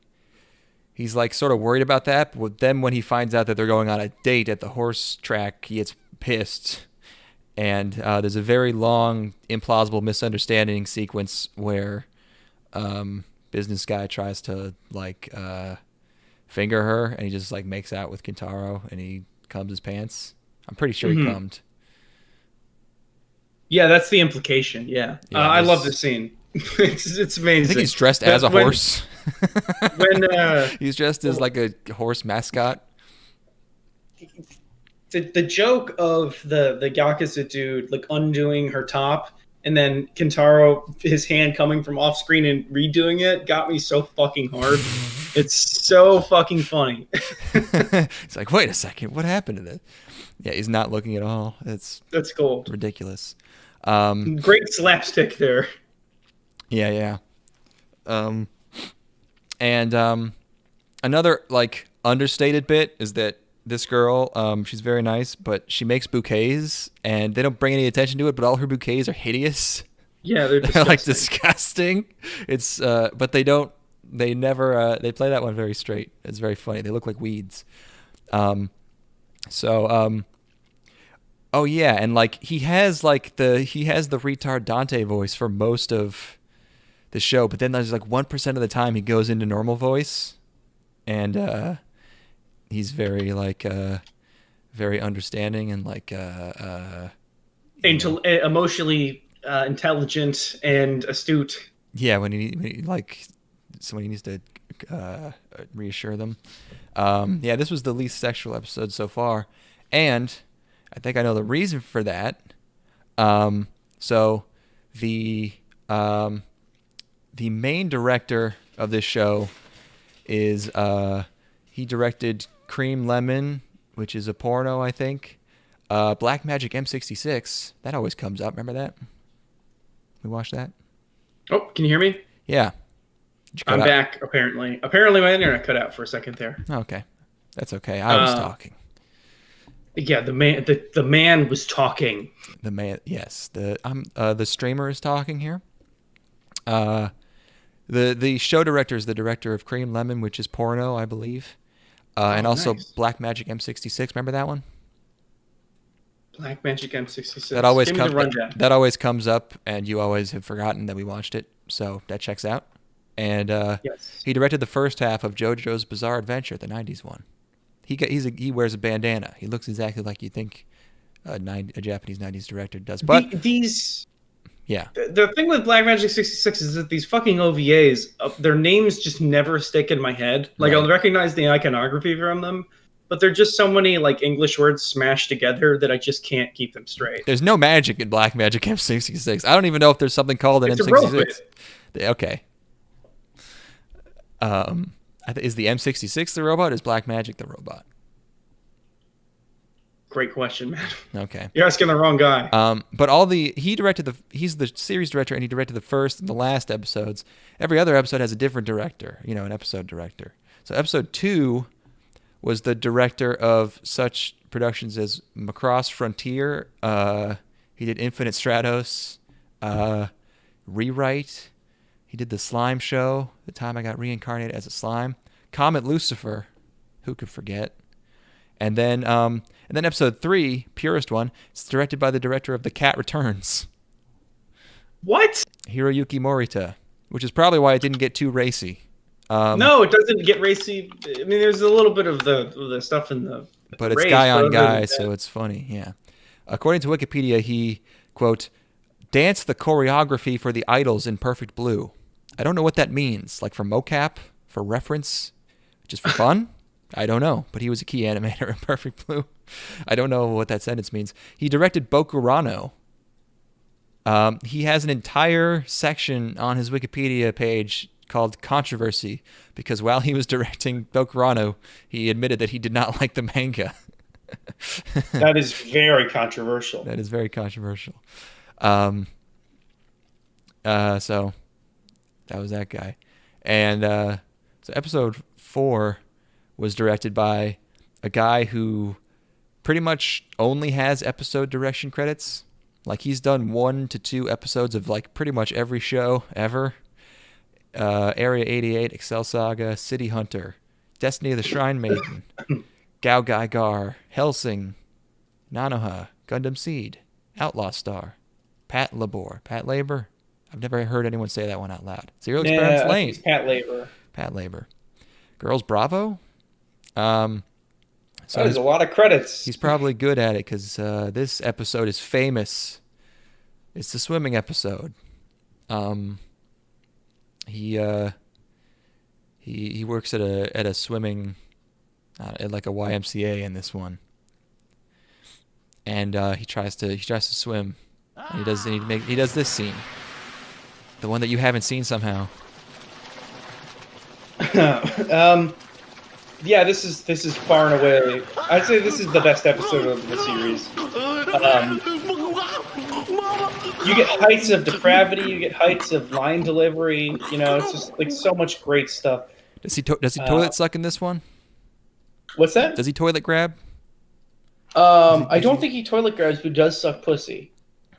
sort of worried about that. But then when he finds out that they're going on a date at the horse track, he gets pissed. And there's a very long, implausible misunderstanding sequence where business guy tries to finger her, and he just makes out with Kintaro, and he comes his pants. I'm pretty sure he cummed. Yeah, that's the implication. Yeah, I love this scene. it's amazing. I think he's dressed as a horse. He's dressed as a horse mascot. The joke of the Yakuza dude undoing her top and then Kintaro, his hand coming from off screen and redoing it got me so fucking hard. It's so fucking funny. It's like, wait a second, what happened to this? Yeah, he's not looking at all. That's gold. Ridiculous. Great slapstick there. Yeah. Another understated bit is that this girl, she's very nice, but she makes bouquets, and they don't bring any attention to it. But all her bouquets are hideous. Yeah, they're disgusting. Disgusting. It's but they don't. They never. They play that one very straight. It's very funny. They look like weeds. So oh yeah, and like he has the retard Dante voice for most of the show, but then there's like 1% of the time he goes into normal voice, and he's very like very understanding and like Emotionally intelligent and astute. yeah, when he needs to reassure them. Yeah, this was the least sexual episode so far, and I think I know the reason for that. So the main director of this show is he directed Cream Lemon, which is a porno, I think. Black Magic M66, that always comes up. Remember that? We watched that. Oh, can you hear me? Yeah. I'm back. Apparently my internet cut out for a second there. Okay, that's okay. I was talking. Yeah, the man was talking. The man, yes. The streamer is talking here. The show director is the director of Cream Lemon, which is porno, I believe, and also nice. Black Magic M66. Remember that one? Black Magic M66. That always comes up, and you always have forgotten that we watched it, so that checks out. And yes. He directed the first half of JoJo's Bizarre Adventure, the '90s one. He wears a bandana. He looks exactly like you think a Japanese '90s director does. But yeah, the thing with Black Magic 66 is that these fucking OVAs, their names just never stick in my head. Like, right. I'll recognize the iconography from them, but they're just so many like English words smashed together that I just can't keep them straight. There's no magic in Black Magic M66. I don't even know if there's something called an M66. Okay. Is the M66 the robot? Or is Black Magic the robot? Great question, man. Okay. You're asking the wrong guy. But he's the series director, and he directed the first and the last episodes. Every other episode has a different director, an episode director. So episode 2 was the director of such productions as Macross Frontier. He did Infinite Stratos, Rewrite. He did The Slime Show, The Time I Got Reincarnated as a Slime. Comet Lucifer, who could forget? And then episode 3, purest one, it's directed by the director of The Cat Returns. What? Hiroyuki Morita, which is probably why it didn't get too racy. No, it doesn't get racy. I mean, there's a little bit of the stuff in the. But it's guy on guy, so it's funny. Yeah. According to Wikipedia, he quote danced the choreography for the idols in Perfect Blue. I don't know what that means. Like for mocap, for reference, just for fun. I don't know, but he was a key animator in Perfect Blue. I don't know what that sentence means. He directed Bokurano. He has an entire section on his Wikipedia page called Controversy, because while he was directing Bokurano, he admitted that he did not like the manga. That is very controversial. That is very controversial. So that was that guy. And so episode 4 was directed by a guy who pretty much only has episode direction credits. Like, he's done 1 to 2 episodes of like pretty much every show ever. Area 88, Excel Saga, City Hunter, Destiny of the Shrine Maiden, Gao Gai Gar, Helsing, Nanoha, Gundam Seed, Outlaw Star, Pat Labor. I've never heard anyone say that one out loud. Zero Experiments Lane. It's Pat Labor. Girls Bravo. So there's a lot of credits. He's probably good at it because this episode is famous. It's the swimming episode. He works at a swimming at like a YMCA in this one, and he tries to swim. And he does this scene, the one that you haven't seen somehow. Yeah, this is far and away. I'd say this is the best episode of the series. You get heights of depravity, you get heights of line delivery. It's just like so much great stuff. Does he toilet suck in this one? What's that? Does he toilet grab? I don't think he toilet grabs, but does suck pussy.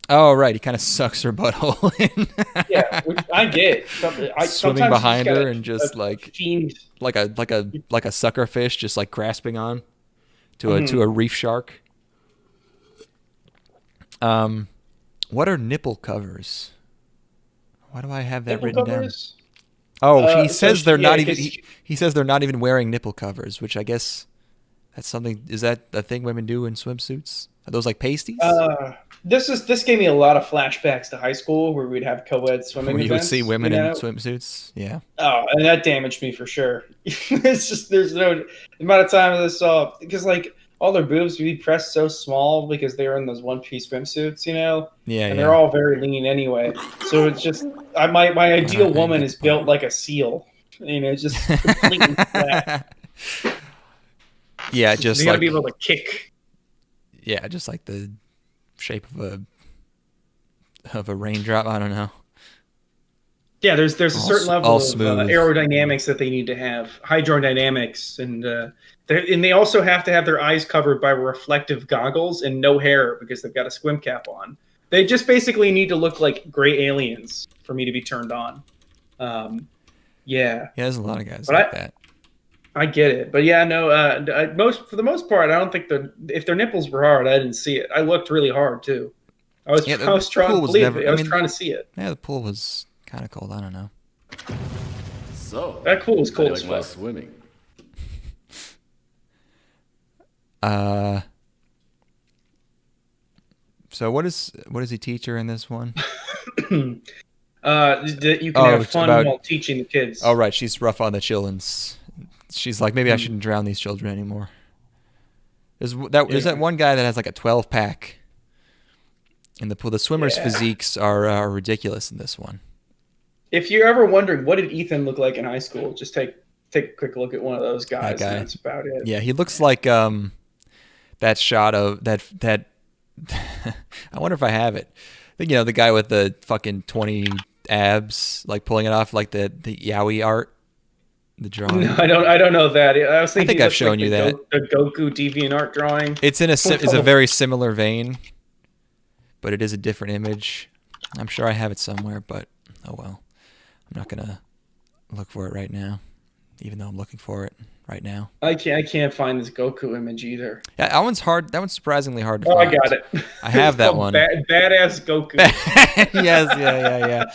Oh, right. He kind of sucks her butthole in. Yeah, which I get. Swimming behind her and just like fiend, like a sucker fish, just like grasping on. to a reef shark. What are nipple covers? Why do I have that Nipple written covers? down? Oh, he So says they're not even. 'cause He says they're not even wearing nipple covers, which I guess that's something. Is that a thing women do in swimsuits? Are those like pasties? This gave me a lot of flashbacks to high school where we'd have co-ed swimming Where you would events. see women you know? in swimsuits. Yeah. Oh, and that damaged me for sure. It's just there's no the amount of time I saw because like all their boobs would be pressed so small because they were in those one-piece swimsuits, you know. Yeah, and yeah. they're all very lean anyway. So it's just my ideal I woman get is the built point. like a seal. You know, just completely flat. Yeah, just You gotta like be able to kick. yeah, just like the shape of a raindrop. I don't know. Yeah, there's a certain level of smooth. aerodynamics that they need to have, hydrodynamics, and they also have to have their eyes covered by reflective goggles and no hair because they've got a swim cap on. They just basically need to look like gray aliens for me to be turned on. Yeah, there's a lot of guys But like that. I get it, but yeah, no. For the most part, I don't think if their nipples were hard, I didn't see it. I looked really hard too. I was trying to believe it. I was trying to see it. Yeah, the pool was kind of cold. I don't know. So That pool was how do you cold as like my fuck. swimming? So what is he teach her in this one? That you can Oh, have it's fun about- while teaching the kids. Oh right, she's rough on the childrens. She's like, maybe I shouldn't drown these children anymore. There's that one guy that has like a 12-pack in the pool. The swimmers' physiques are ridiculous in this one. If you're ever wondering what did Ethan look like in high school, just take a quick look at one of those guys. That guy. And that's about it. Yeah, he looks like that shot of that. I wonder if I have it. I think the guy with the fucking 20 abs, like pulling it off, like the Yowie art, the drawing. No, I don't know that. I was thinking. think he I've looked shown like you the Goku DeviantArt drawing. It's it's a very similar vein, but it is a different image. I'm sure I have it somewhere, but oh well. I'm not gonna look for it right now, even though I'm looking for it right now. I can't find this Goku image either. Yeah, that one's hard. That one's surprisingly hard to Oh, find. I got it. I have It's that called one. Badass Goku. Yes, yeah.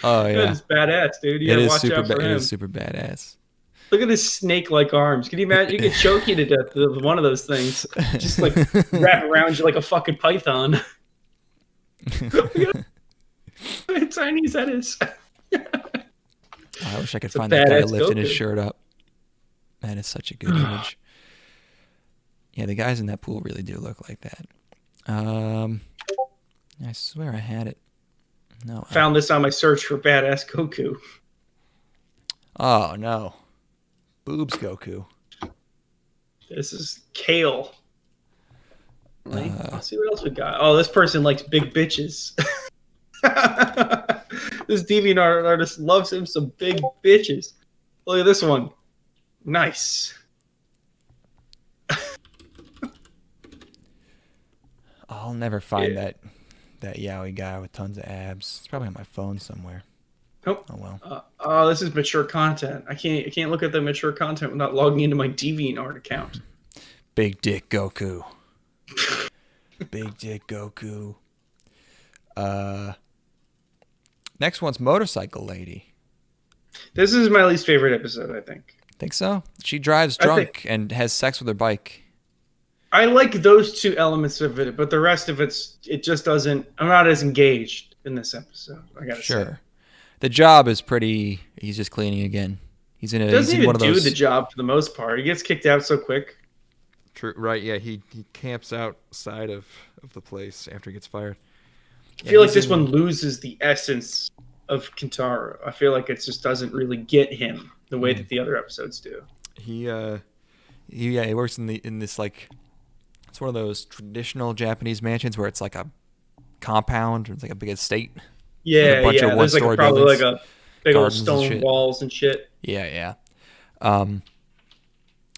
Oh yeah, That is badass, dude. You it gotta is watch super. out for It him. is super badass. Look at his snake-like arms. Can you imagine? You could choke you to death with one of those things. Just like wrap around you like a fucking python. How tiny that is. I wish I could It's a find that guy badass lifting his Goku. shirt up. That is such a good image. Yeah, the guys in that pool really do look like that. I swear I had it. No. Found this on my search for badass Goku. Oh no. Boobs Goku. This is Kale. Let's see what else we got. Oh, this person likes big bitches. This DeviantArt artist loves him some big bitches. Look at this one. Nice. I'll never find that yaoi guy with tons of abs. It's probably on my phone somewhere. Oh, well. Oh, this is mature content. I can't look at the mature content without logging into my DeviantArt account. Big Dick Goku. Big Dick Goku. Next one's Motorcycle Lady. This is my least favorite episode, I think. Think so? She drives drunk and has sex with her bike. I like those two elements of it, but the rest of it just doesn't. I'm not as engaged in this episode. I gotta say. Sure. The job is pretty. He's just cleaning again. He's in a. Doesn't he's in even one of do those. the job for the most part. He gets kicked out so quick. True. Right. Yeah. He camps outside of the place after he gets fired. I feel like this one loses the essence of Kintaro. I feel like it just doesn't really get him the way that the other episodes do. He works in this like. It's one of those traditional Japanese mansions where it's like a compound or it's like a big estate. Yeah, a bunch of There's like one-story probably buildings, like a big old gardens and stone shit. walls and shit. Yeah.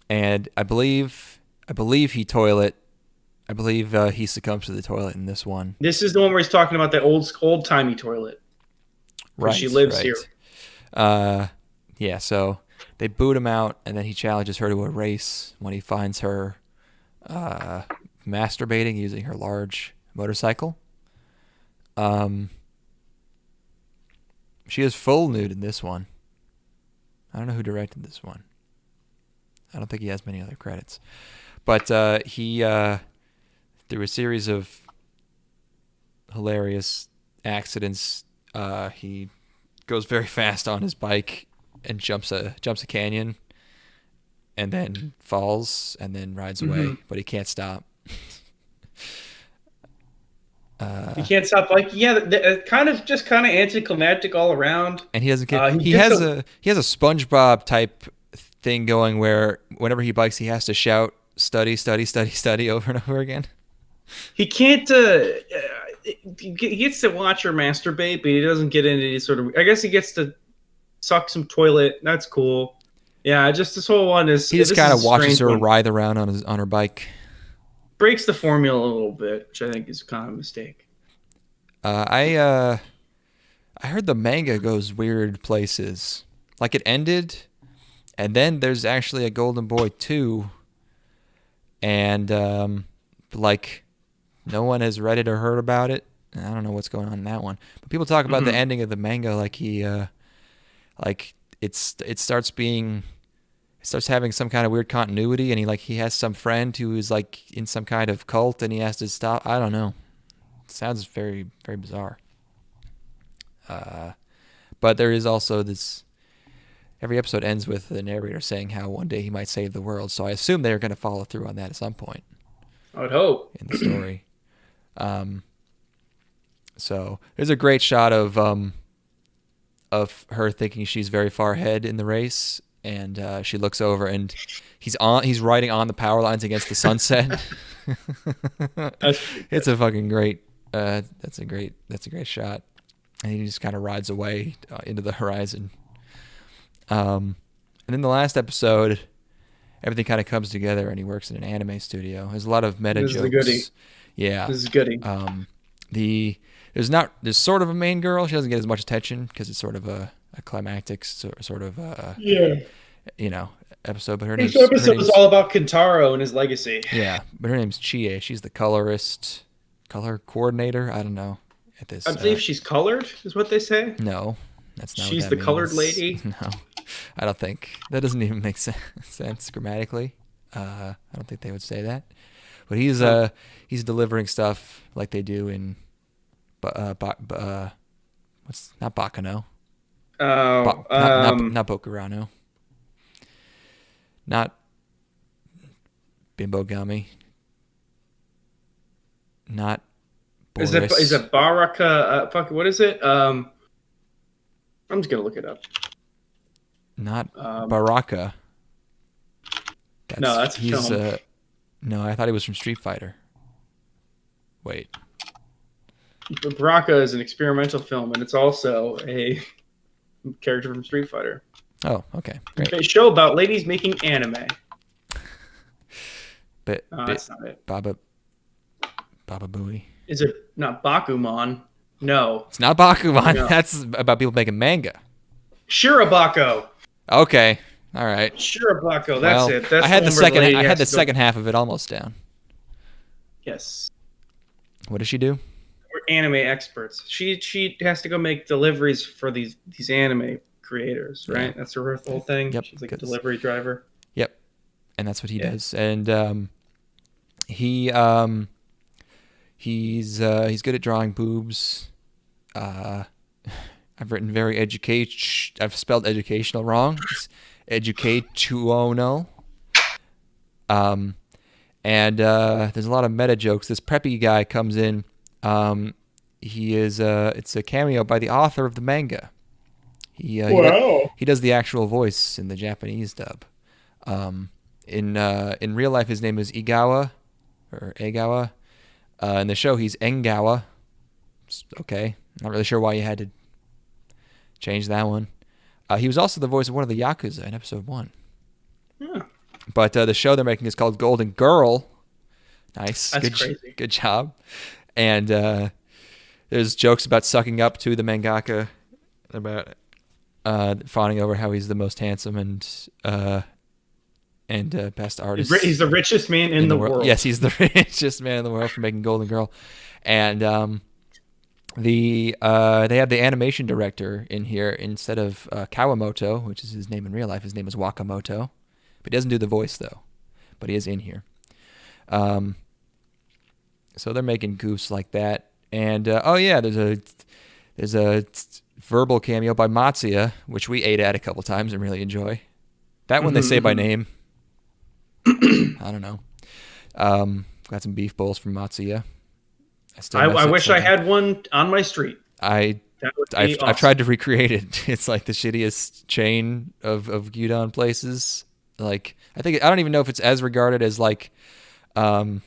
And I believe he toilet. I believe he succumbs to the toilet in this one. This is the one where he's talking about the old timey toilet. Where Right. she lives here. Yeah. So they boot him out, and then he challenges her to a race when he finds her masturbating using her large motorcycle. She is full nude in this one. I don't know who directed this one. I don't think he has many other credits. But he, through a series of hilarious accidents, he goes very fast on his bike and jumps a canyon, and then falls and then rides away, but he can't stop. He can't stop. Like, yeah, kind of anticlimactic all around. And he doesn't get. He has a SpongeBob type thing going where whenever he bikes, he has to shout "study, study, study, study" over and over again. He can't. He gets to watch her masturbate, but he doesn't get into any sort of. I guess he gets to suck some toilet. That's cool. Yeah, just this whole one is. He just kind of watches her writhe around on her bike. Breaks the formula a little bit, which I think is kind of a mistake. I heard the manga goes weird places. Like it ended, and then there's actually a Golden Boy 2, and like no one has read it or heard about it. I don't know what's going on in that one, but people talk about the ending of the manga like he like it starts having some kind of weird continuity, and he has some friend who is like in some kind of cult, and he has to stop. I don't know. It sounds very, very bizarre. But there is also this. Every episode ends with the narrator saying how one day he might save the world. So I assume they're going to follow through on that at some point. I would hope in the story. So there's a great shot of her thinking she's very far ahead in the race. And she looks over, and he's riding on the power lines against the sunset. It's a fucking great. That's a great shot, and he just kind of rides away into the horizon. And then the last episode, everything kind of comes together, and he works in an anime studio. There's a lot of meta jokes. This is a goodie. Yeah, this is goodie. There's sort of a main girl. She doesn't get as much attention because it's sort of a climactic sort of episode. But this episode is all about Kentaro and his legacy. Yeah, but her name's Chie. She's the color coordinator. I don't know. At this, I believe she's colored, is what they say. No, that's not. She's what that the means. colored lady. No, I don't think that doesn't even make sense grammatically. I don't think they would say that. But he's delivering stuff like they do in, what's not Bakano. Not Bokurano. Not Bimbogami. Not Boris. Is it Baraka? What is it? I'm just gonna look it up. Not Baraka. That's a film. No, I thought he was from Street Fighter. Wait. Baraka is an experimental film, and it's also a character from Street Fighter. Oh, okay, great. A show about ladies making anime. But that's not it. Baba Booey. Is it not Bakuman? No. It's not Bakuman. No. That's about people making manga. Shirabako. Okay. All right. Shirabako. That's it. That's I had the second half of it almost down. Yes. What does she do? We're anime experts. She has to go make deliveries for these anime creators, right? Yeah. That's her whole thing. Yep. She's like a delivery driver. Yep. And that's what he does. And he's good at drawing boobs. I've written I've spelled educational wrong. It's educational. And there's a lot of meta jokes. This preppy guy comes in. It's a cameo by the author of the manga. He does the actual voice in the Japanese dub. In real life, his name is Egawa. In the show, he's Engawa. Okay, not really sure why you had to change that one. He was also the voice of one of the Yakuza in episode 1. Yeah. But the show they're making is called Golden Girl. Nice. That's crazy. Good job. And there's jokes about sucking up to the mangaka, about fawning over how he's the most handsome and best artist. He's the richest man in the world. Yes, he's the richest man in the world for making Golden Girl. And they have the animation director in here instead of Kawamoto, which is his name in real life. His name is Wakamoto, but he doesn't do the voice though. But he is in here. So they're making goofs like that. And there's a verbal cameo by Matsuya, which we ate at a couple times and really enjoy. That one they say by name. I don't know. Got some beef bowls from Matsuya. I wish I had one on my street. I've tried to recreate it. It's like the shittiest chain of gyudon places. Like I don't even know if it's as regarded as like whatever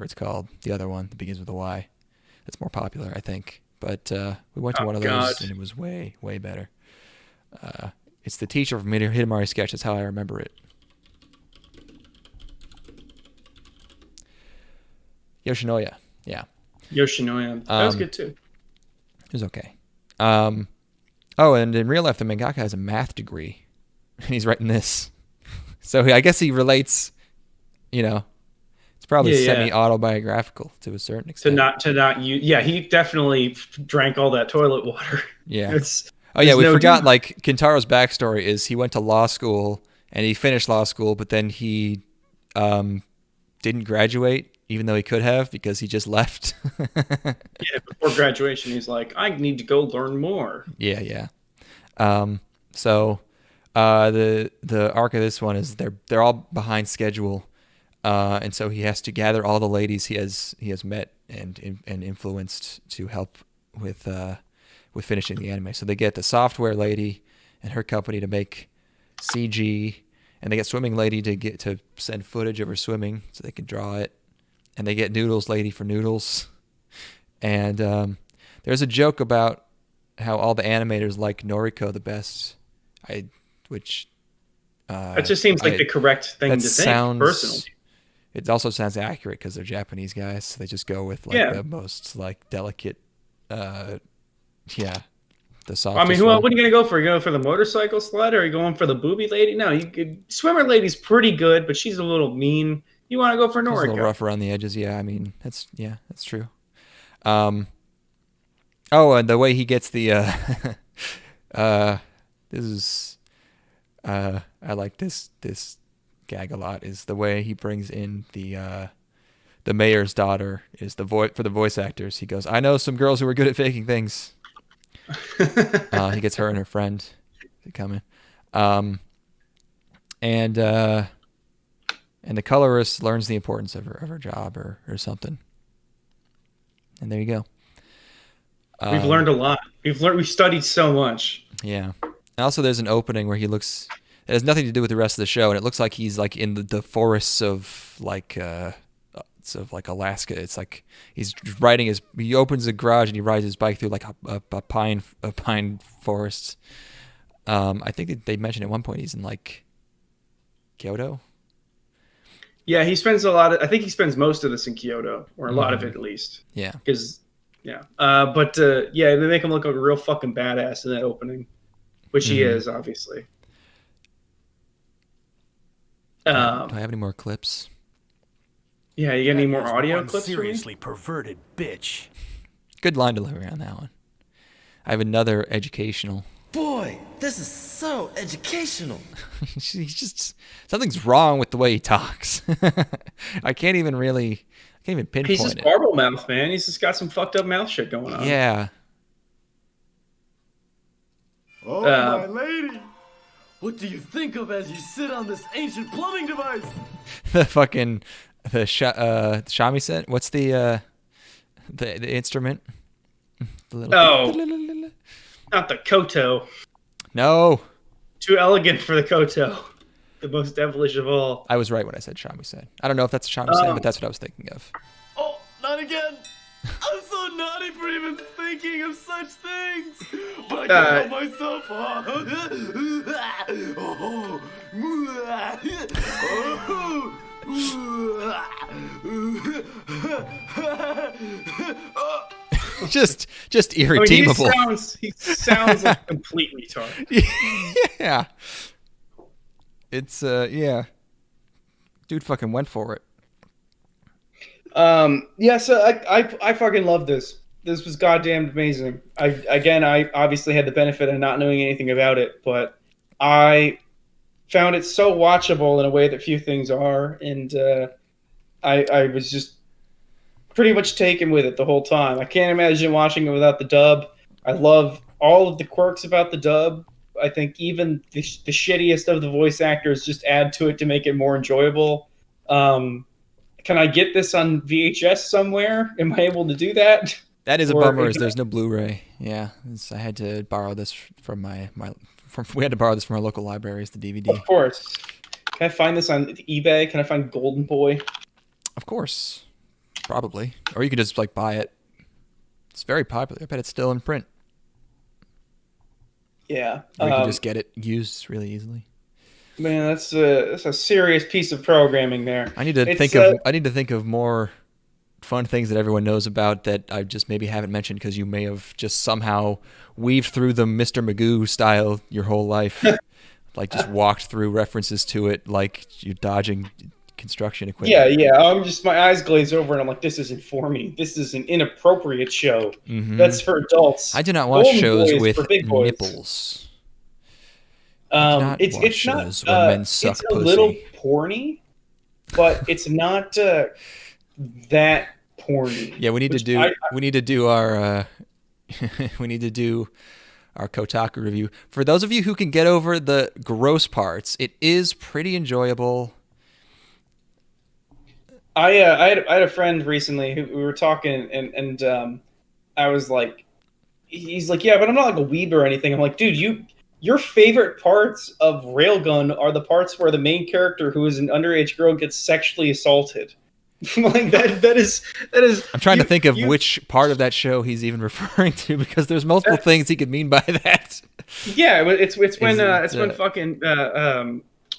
it's called, the other one that begins with a Y. It's more popular, I think. But we went to one of those and it was way, way better. It's the teacher from Hidamari Sketch. That's how I remember it. Yoshinoya. Yeah. Yoshinoya. That was good too. It was okay. And in real life, the mangaka has a math degree. And he's writing this. So I guess he relates, it's probably semi-autobiographical to a certain extent. He definitely drank all that toilet water. Yeah. We forgot, like, Kintaro's backstory is he went to law school, and he finished law school, but then he didn't graduate, even though he could have, because he just left. Before graduation, he's like, I need to go learn more. Yeah. The arc of this one is they're all behind schedule, and so he has to gather all the ladies he has met and influenced to help with finishing the anime. So they get the software lady and her company to make CG, and they get swimming lady to send footage of her swimming so they can draw it, and they get noodles lady for noodles. And there's a joke about how all the animators like Noriko the best. That just seems like the correct thing to think, personally. It also sounds accurate because they're Japanese guys, so they just go with the most like delicate, the softest. I mean, what are you gonna go for? Are you going for the motorcycle slut, or are you going for the booby lady? No, swimmer lady's pretty good, but she's a little mean. You want to go for Noriko? She's a little rough around the edges. Yeah, I mean that's true. And the way he gets the this is I like this gag a lot, is the way he brings in the mayor's daughter is for the voice actors. He goes, I know some girls who are good at faking things. He gets her and her friend to come in. And the colorist learns the importance of her job or something. And there you go. We've learned a lot. We've studied so much. Yeah. And also there's an opening where it has nothing to do with the rest of the show, and it looks like he's like in the forests of like Alaska. It's like he opens a garage and he rides his bike through like a pine forest. I think they mentioned at one point he's in like Kyoto. Yeah, he spends I think he spends most of this in Kyoto, or a lot of it at least. Yeah. They make him look like a real fucking badass in that opening, which he is, obviously. Do I have any more clips? Yeah, you got any more audio clips? Seriously perverted bitch. Good line delivery on that one. I have another educational. Boy, this is so educational. He's just something's wrong with the way he talks. I can't even pinpoint it. He's just marble mouth, man. He's just got some fucked up mouth shit going on. Yeah. Oh, my lady. What do you think of as you sit on this ancient plumbing device? The shamisen. What's the instrument? Not the koto. No. Too elegant for the koto. The most devilish of all. I was right when I said shamisen. I don't know if that's shamisen, but that's what I was thinking of. Oh, not again. I'm so naughty for even thinking of such things. But I can't help myself. just I mean, irredeemable. he sounds like a complete retard. Yeah. It's yeah. Dude fucking went for it. Yeah, so I fucking love this. This was goddamn amazing. I obviously had the benefit of not knowing anything about it, but I found it so watchable in a way that few things are, and I was just pretty much taken with it the whole time. I can't imagine watching it without the dub. I love all of the quirks about the dub. I think even the shittiest of the voice actors just add to it to make it more enjoyable. Can I get this on VHS somewhere? Am I able to do that? That is a Or- bummer. Is there's no Blu-ray. Yeah, I had to borrow this from we had to borrow this from our local libraries. The DVD. Of course. Can I find this on eBay? Can I find Golden Boy? Of course, probably. Or you could just like buy it. It's very popular. I bet it's still in print. Yeah. Or you can just get it used really easily. Man, that's a serious piece of programming there. I need to think of more fun things that everyone knows about that I just maybe haven't mentioned because you may have just somehow weaved through them Mr. Magoo style your whole life. Like just walked through references to it like you're dodging construction equipment. Yeah. I'm just my eyes glaze over and I'm like, this isn't for me. This is an inappropriate show. Mhm. That's for adults. I do not watch Golden shows Boy is with for big boys. nipples. Not It's watch not. shows where men suck it's a pussy. little porny, but it's not that porny. Yeah, we need to do our we need to do our Kotaku review. For those of you who can get over the gross parts, it is pretty enjoyable. I had a friend recently who we were talking, and I was like, he's like, yeah, but I'm not like a weeb or anything. I'm like, dude, your favorite parts of Railgun are the parts where the main character, who is an underage girl, gets sexually assaulted. Like that is. I'm trying to think of which part of that show he's even referring to because there's multiple things he could mean by that. Yeah, it's when fucking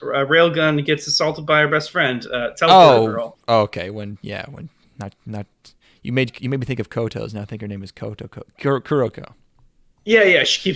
Railgun gets assaulted by her best friend, teleporter girl. Oh, okay. When not you made me think of Koto's. Now I think her name is Kuroko. Yeah, she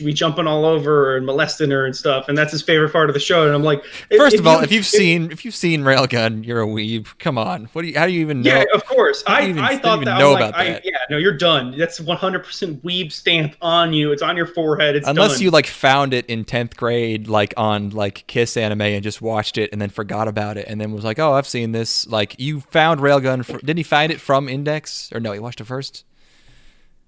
be jumping all over her and molesting her and stuff, and that's his favorite part of the show. And I'm like, first of all, if you've seen Railgun, you're a weeb. Come on, how do you even know? Yeah, of course. I thought that. I was like, that. Yeah, no, you're done. That's 100% weeb stamp on you. It's on your forehead. It's unless done. you like found it in 10th grade, like on like Kiss Anime, and just watched it and then forgot about it, and then was like, oh, I've seen this. Like you found Railgun. Didn't he find it from Index or no? He watched it first.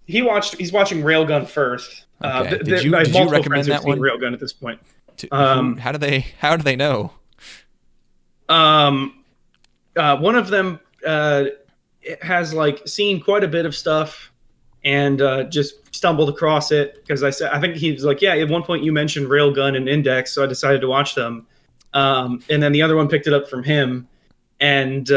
He's watching Railgun first. Okay. Did you recommend that one? Railgun at this point. How do they know? One of them has like seen quite a bit of stuff and just stumbled across it because I think he was like, yeah, at one point you mentioned Railgun and Index, so I decided to watch them. And then the other one picked it up from him, and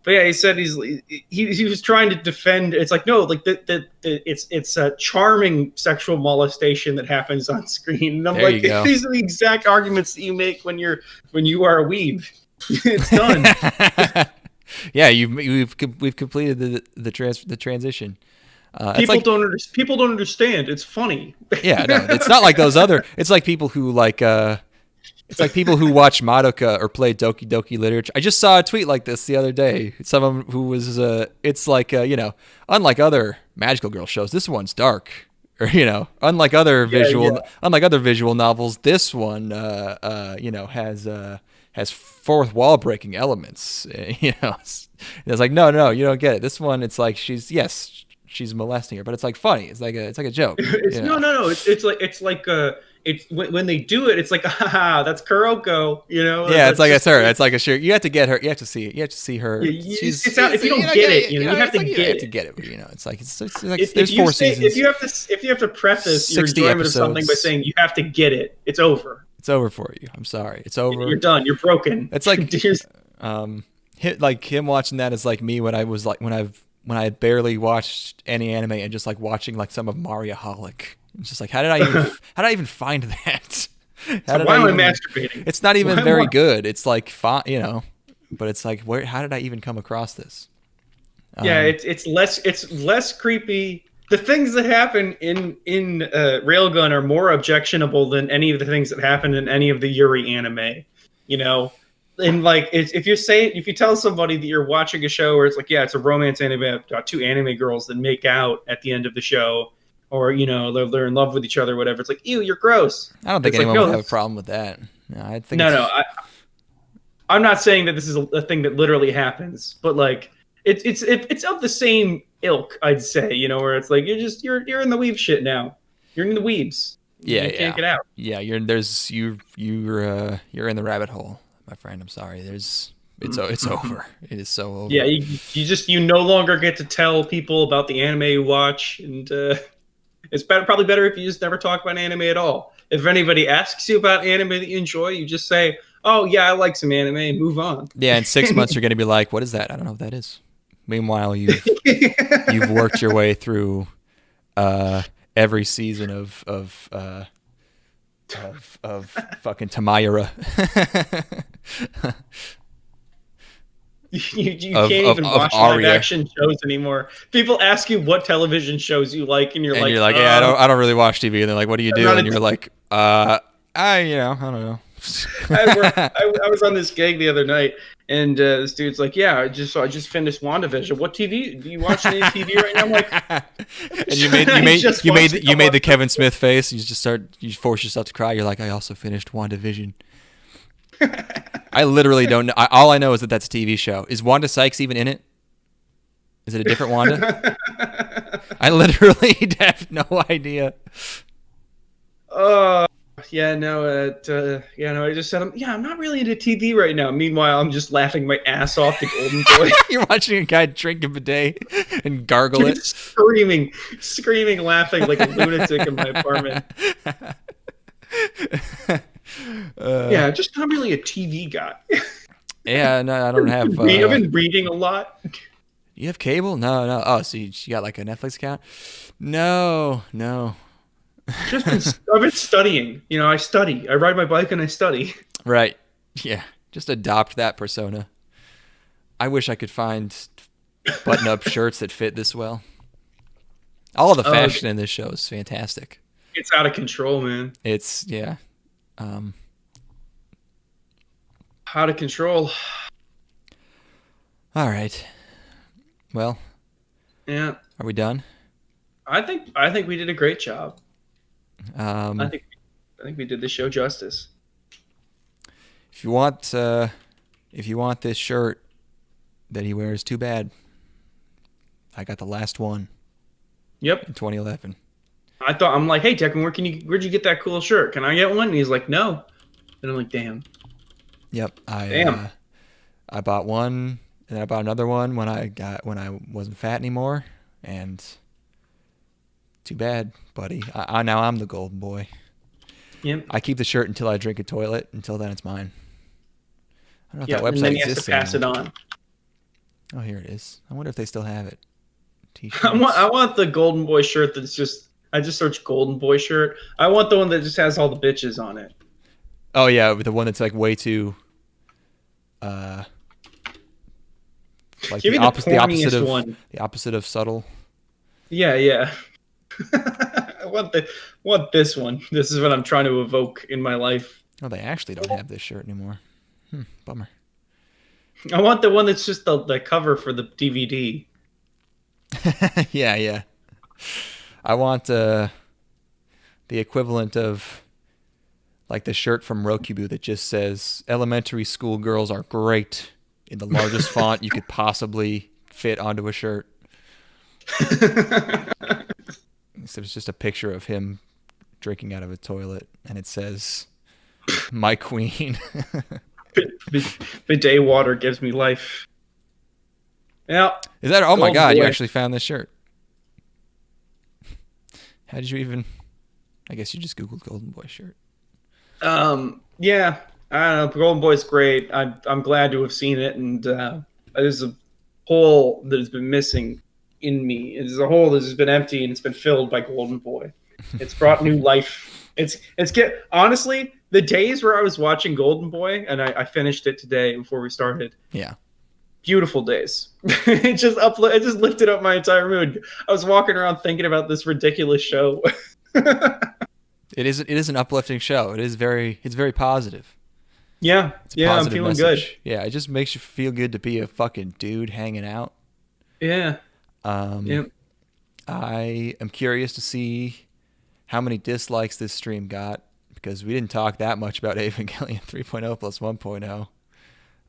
but yeah, he said he was trying to defend. It's like no, like it's a charming sexual molestation that happens on screen. And I'm like, these are the exact arguments that you make when you are a weeb. It's done. Yeah, we've completed the transition. People don't understand. It's funny. Yeah, no, it's not like those other. It's like people who like. It's like people who watch Madoka or play Doki Doki Literature. I just saw a tweet like this the other day. Someone who was, it's like, unlike other magical girl shows, this one's dark. Or, unlike other visual novels, this one, has fourth wall breaking elements. It's like, no, you don't get it. This one, it's like she's molesting her, but it's like funny. It's like a joke. No. It's when they do it, it's like, haha, that's Kuroko, Yeah, it's like it's her. It's like a shirt. You have to get her. You have to see it. You have to see her. If you don't get it, you have to get it. To get it. It's like there's 4 seasons. If you have to preface your enjoyment of something by saying you have to get it, it's over. It's over for you. I'm sorry. It's over. You're done. You're broken. It's like like him watching that is like me when I was like when I had barely watched any anime and just like watching like some of Mariaholic. It's just like, how did I even find that? Why am I masturbating? It's not even very good. It's like, but it's like, how did I even come across this? Yeah, it's less creepy. The things that happen in Railgun are more objectionable than any of the things that happen in any of the Yuri anime. You know, and like if you tell somebody that you're watching a show where it's like, yeah, it's a romance anime about two anime girls that make out at the end of the show, or you know they're in love with each other, or whatever. It's like, ew, you're gross. I don't think It's like, anyone no, would have a problem with that. No, I think no. I'm not saying that this is a thing that literally happens, but like it's of the same ilk, I'd say. You know, where it's like you're in the weeb shit now. You're in the weebs. Yeah, you can't get out. Yeah, you're in the rabbit hole, my friend. I'm sorry. It's over. It is so over. Yeah, you no longer get to tell people about the anime you watch, and it's probably better if you just never talk about anime at all. If anybody asks you about anime that you enjoy, you just say, "Oh yeah, I like some anime," and move on. Yeah, in 6 months you're gonna be like, "What is that? I don't know what that is." Meanwhile, you've worked your way through every season of fucking Tamayura. You can't even watch live action shows anymore. People ask you what television shows you like, and you're like, yeah, I don't really watch TV. And they're like, what do you do? And you're like, I don't know. I was on this gig the other night, and this dude's like, "Yeah, I just finished WandaVision. What TV do you watch? Any TV right now?" I'm like, and you made the Kevin Smith face. You force yourself to cry. You're like, I also finished WandaVision. I literally don't know. All I know is that that's a TV show. Is Wanda Sykes even in it? Is it a different Wanda? I literally have no idea. Yeah, no, I just said, I'm not really into TV right now. Meanwhile, I'm just laughing my ass off the Golden Boy. You're watching a guy drink a bidet and gargle it. Screaming, laughing like a lunatic in my apartment. Yeah, just not really a TV guy. Yeah, no, I don't have... I've been reading a lot. You have cable? No. Oh, so you got like a Netflix account? No. I've been studying. You know, I study. I ride my bike and I study. Right. Yeah. Just adopt that persona. I wish I could find button-up shirts that fit this well. All of the fashion in this show is fantastic. It's out of control, man. It's, yeah. Out of control. All right. Well. Yeah. Are we done? I think we did a great job. I think we did the show justice. If you want this shirt that he wears, too bad. I got the last one. Yep. In 2011. I'm like, hey Declan, where'd you get that cool shirt? Can I get one? And he's like, no. And I'm like, damn. Yep. I bought one, and then I bought another one when I wasn't fat anymore, and too bad, buddy. Now I'm the golden boy. Yep. I keep the shirt until I drink a toilet. Until then, it's mine. I don't know if that website and then he exists has to pass anymore. it on. Oh, here it is. I wonder if they still have it. T-shirts. I want the golden boy shirt that's just... I just searched golden boy shirt. I want the one that just has all the bitches on it. Oh, yeah, the one that's like way too... like Give me the opposite of subtle. Yeah. I want this one. This is what I'm trying to evoke in my life. Oh, they actually don't have this shirt anymore. Bummer. I want the one that's just the cover for the DVD. Yeah. I want the equivalent of like the shirt from Rokubu that just says elementary school girls are great in the largest font you could possibly fit onto a shirt. So it's just a picture of him drinking out of a toilet, and it says, "My queen." Bidet water gives me life. Yeah. Is that? Oh my God! Boy. You actually found this shirt. How did you even? I guess you just Googled Golden Boy shirt. Yeah. I don't know. Golden Boy's great. I'm glad to have seen it, and there's a hole that has been missing in me. There's a hole that has been empty, and it's been filled by Golden Boy. It's brought new life. Honestly, the days where I was watching Golden Boy, and I finished it today before we started. Yeah. beautiful days. It just lifted up my entire mood. I was walking around thinking about this ridiculous show. It is an uplifting show. It's very positive. Yeah, It's a I'm positive feeling message. Yeah, it just makes you feel good to be a fucking dude hanging out. good. Yeah. Yeah. I am curious to see how many dislikes this stream got, because we didn't talk that much about Evangelion 3.0 plus 1.0.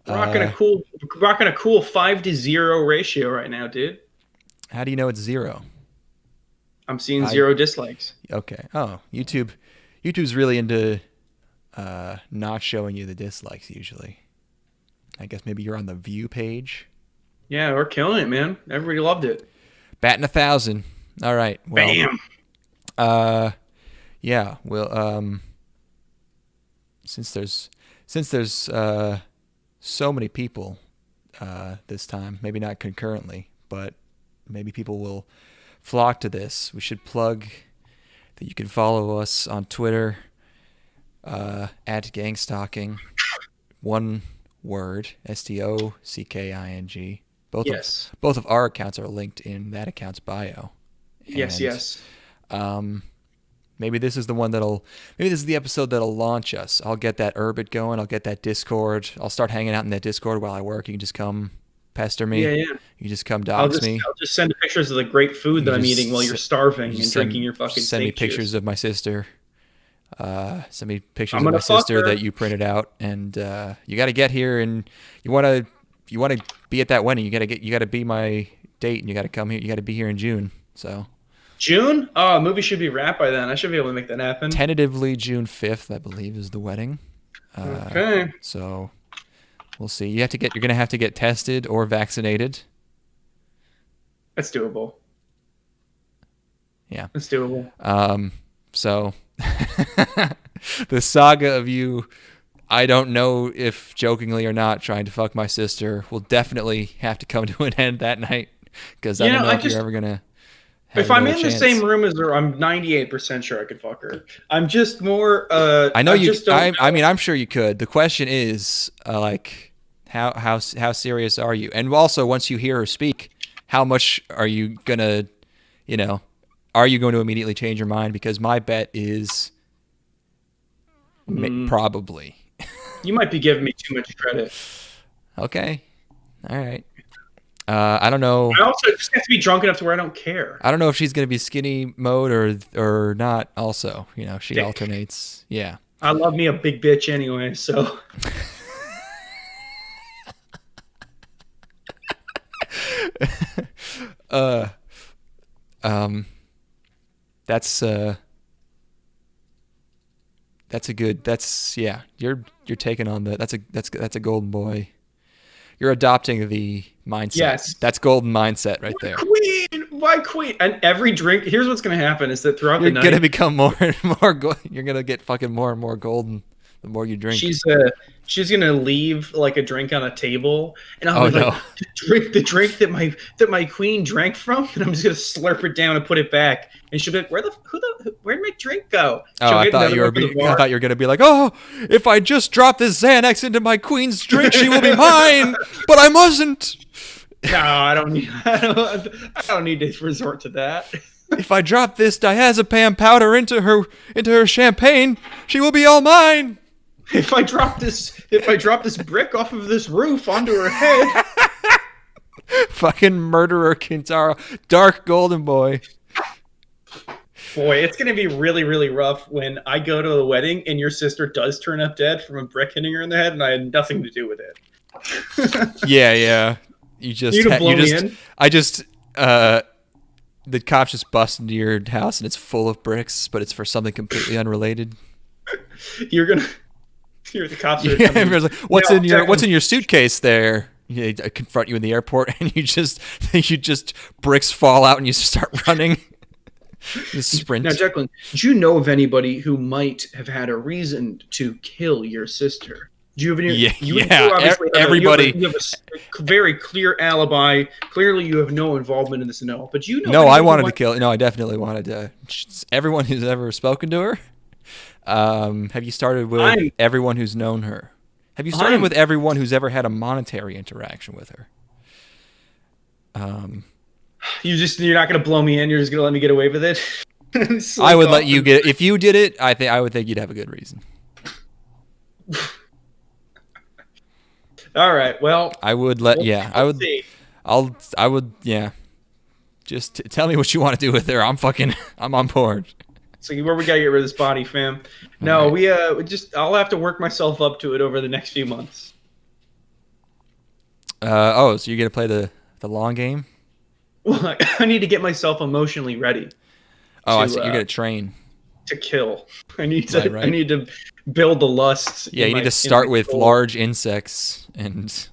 Rocking a cool 5-0 ratio right now, dude. How do you know it's 0? I'm seeing 0 dislikes. Okay. Oh, YouTube's really into not showing you the dislikes usually. I guess maybe you're on the view page. Yeah, we're killing it, man. Everybody loved it. Batting 1,000. All right. Well, Bam. Yeah. Well, since there's so many people this time, maybe not concurrently, but maybe people will flock to this. We should plug that you can follow us on Twitter at Gangstalking. One word, STOCKING. Both of our accounts are linked in that account's bio. Yes. Maybe this is the episode that'll launch us. I'll get that Urbit going. I'll get that Discord. I'll start hanging out in that Discord while I work. You can just come pester me. Yeah. You just come dox me. I'll just send pictures of the great food that I'm eating while you're starving and drinking your fucking Send me steak pictures juice. of my sister. Send me pictures I'm of my gonna fuck sister her. that you printed out, and you got to get here, and you want to be at that wedding. You got to be my date, and you got to come here. You got to be here in June. So June? Oh, a movie should be wrapped by then. I should be able to make that happen. tentatively June 5th, I believe, is the wedding. Okay. So we'll see. You're gonna have to get tested or vaccinated. That's doable. Yeah. That's doable. So the saga of you, I don't know if jokingly or not, trying to fuck my sister will definitely have to come to an end that night, because I don't know if you're ever gonna have If I'm in another the chance. same room as her, I'm 98% sure I could fuck her. I'm just more. I know you. Just don't I mean, I'm sure you could. The question is, like, how serious are you? And also, once you hear her speak, how much are you gonna, are you going to immediately change your mind? Because my bet is probably. You might be giving me too much credit. Okay. All right. I don't know. I also just have to be drunk enough to where I don't care. I don't know if she's gonna be skinny mode or not. Also, she Dick. alternates. Yeah. I love me a big bitch anyway, so. You're taking on that's a golden boy. You're adopting the mindset. Yes. That's golden mindset right there. Why queen? And every drink, here's what's going to happen is that throughout You're the night. going to become more and more you're going to get fucking more and more golden the more you drink. She's going to leave like a drink on a table, and I'll be no. like, the drink that my queen drank from, and I'm just going to slurp it down and put it back. And she'll be like, where'd my drink go? Oh, I thought you were going to be like, oh, if I just drop this Xanax into my queen's drink, she will be mine, but I mustn't. No, I don't need to resort to that. If I drop this diazepam powder into her champagne, she will be all mine. If I drop this brick off of this roof onto her head. Fucking murderer Kintaro, dark golden boy. Boy, it's going to be really, really rough when I go to the wedding and your sister does turn up dead from a brick hitting her in the head, and I had nothing to do with it. Yeah. The cops just bust into your house and it's full of bricks, but it's for something completely unrelated. The cops are coming. Like, what's in your suitcase there? They confront you in the airport, and you just bricks fall out, and you start running. Just sprint. Now, Jacqueline, do you know of anybody who might have had a reason to kill your sister? Do you have any? Everybody. You have a very clear alibi. Clearly, you have no involvement in this at all. But you know. No, I wanted to kill. No, I definitely wanted to. Everyone who's ever spoken to her. Have you started with everyone who's known her? Have you started with everyone who's ever had a monetary interaction with her? You're not gonna blow me in. You're just gonna let me get away with it. I would let you get. If you did it, I would think you'd have a good reason. All right. Well, I would let. we'll I would. see. I would. Yeah. Just tell me what you want to do with her. I'm on board. So where we gotta get rid of this body, fam? No, right. I'll have to work myself up to it over the next few months. So you're gonna play the long game? Well, I need to get myself emotionally ready. Oh, I see. You're gonna train to kill. I need to. Right. I need to build the lusts. Yeah, you need to start with large insects and.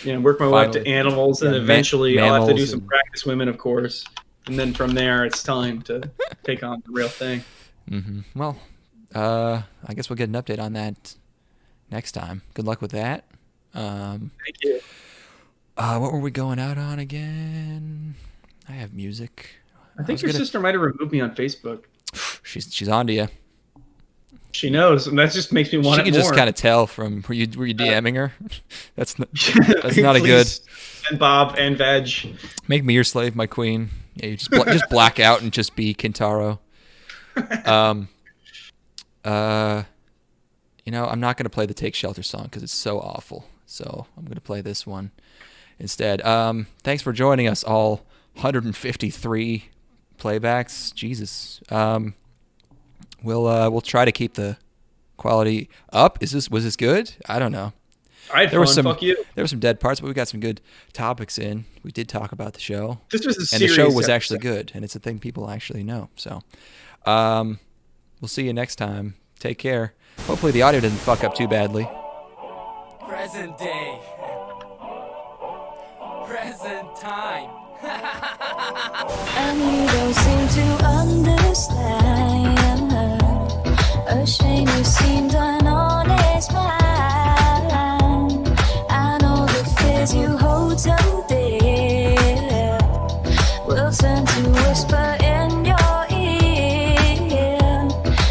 Yeah, work my way up to animals, and eventually I'll have to do some practice women, of course. And then from there, it's time to take on the real thing. Mm-hmm. Well, I guess we'll get an update on that next time. Good luck with that. Thank you. What were we going out on again? I have music. I think your sister might have removed me on Facebook. She's on to you. She knows, and that just makes me want it more. She can just kind of tell from were you DMing her? That's not a good. And Bob and Veg. Make me your slave, my queen. Yeah, you just black out and just be Kintaro. I'm not gonna play the Take Shelter song because it's so awful. So I'm gonna play this one instead. Thanks for joining us, all 153 playbacks. Jesus. We'll try to keep the quality up. Was this good? I don't know. I had fun. Fuck you. There were some dead parts, but we got some good topics in. We did talk about the show. This was a serious and the show was episode. actually good, and it's a thing people actually know. So, we'll see you next time. Take care. Hopefully the audio didn't fuck up too badly. Present day. Present time. And you don't seem to understand. Ashamed you seemed an honest man. I know the fears you hold so dear will turn to whisper in your ear.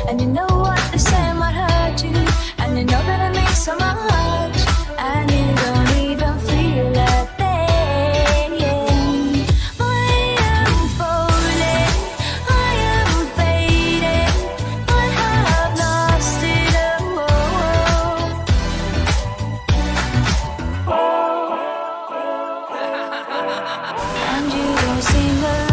And you know what they say might hurt you, and you know that it makes so much, and you don't even feel a thing. I am falling, I am fading, I have lost it all. And you don't seem to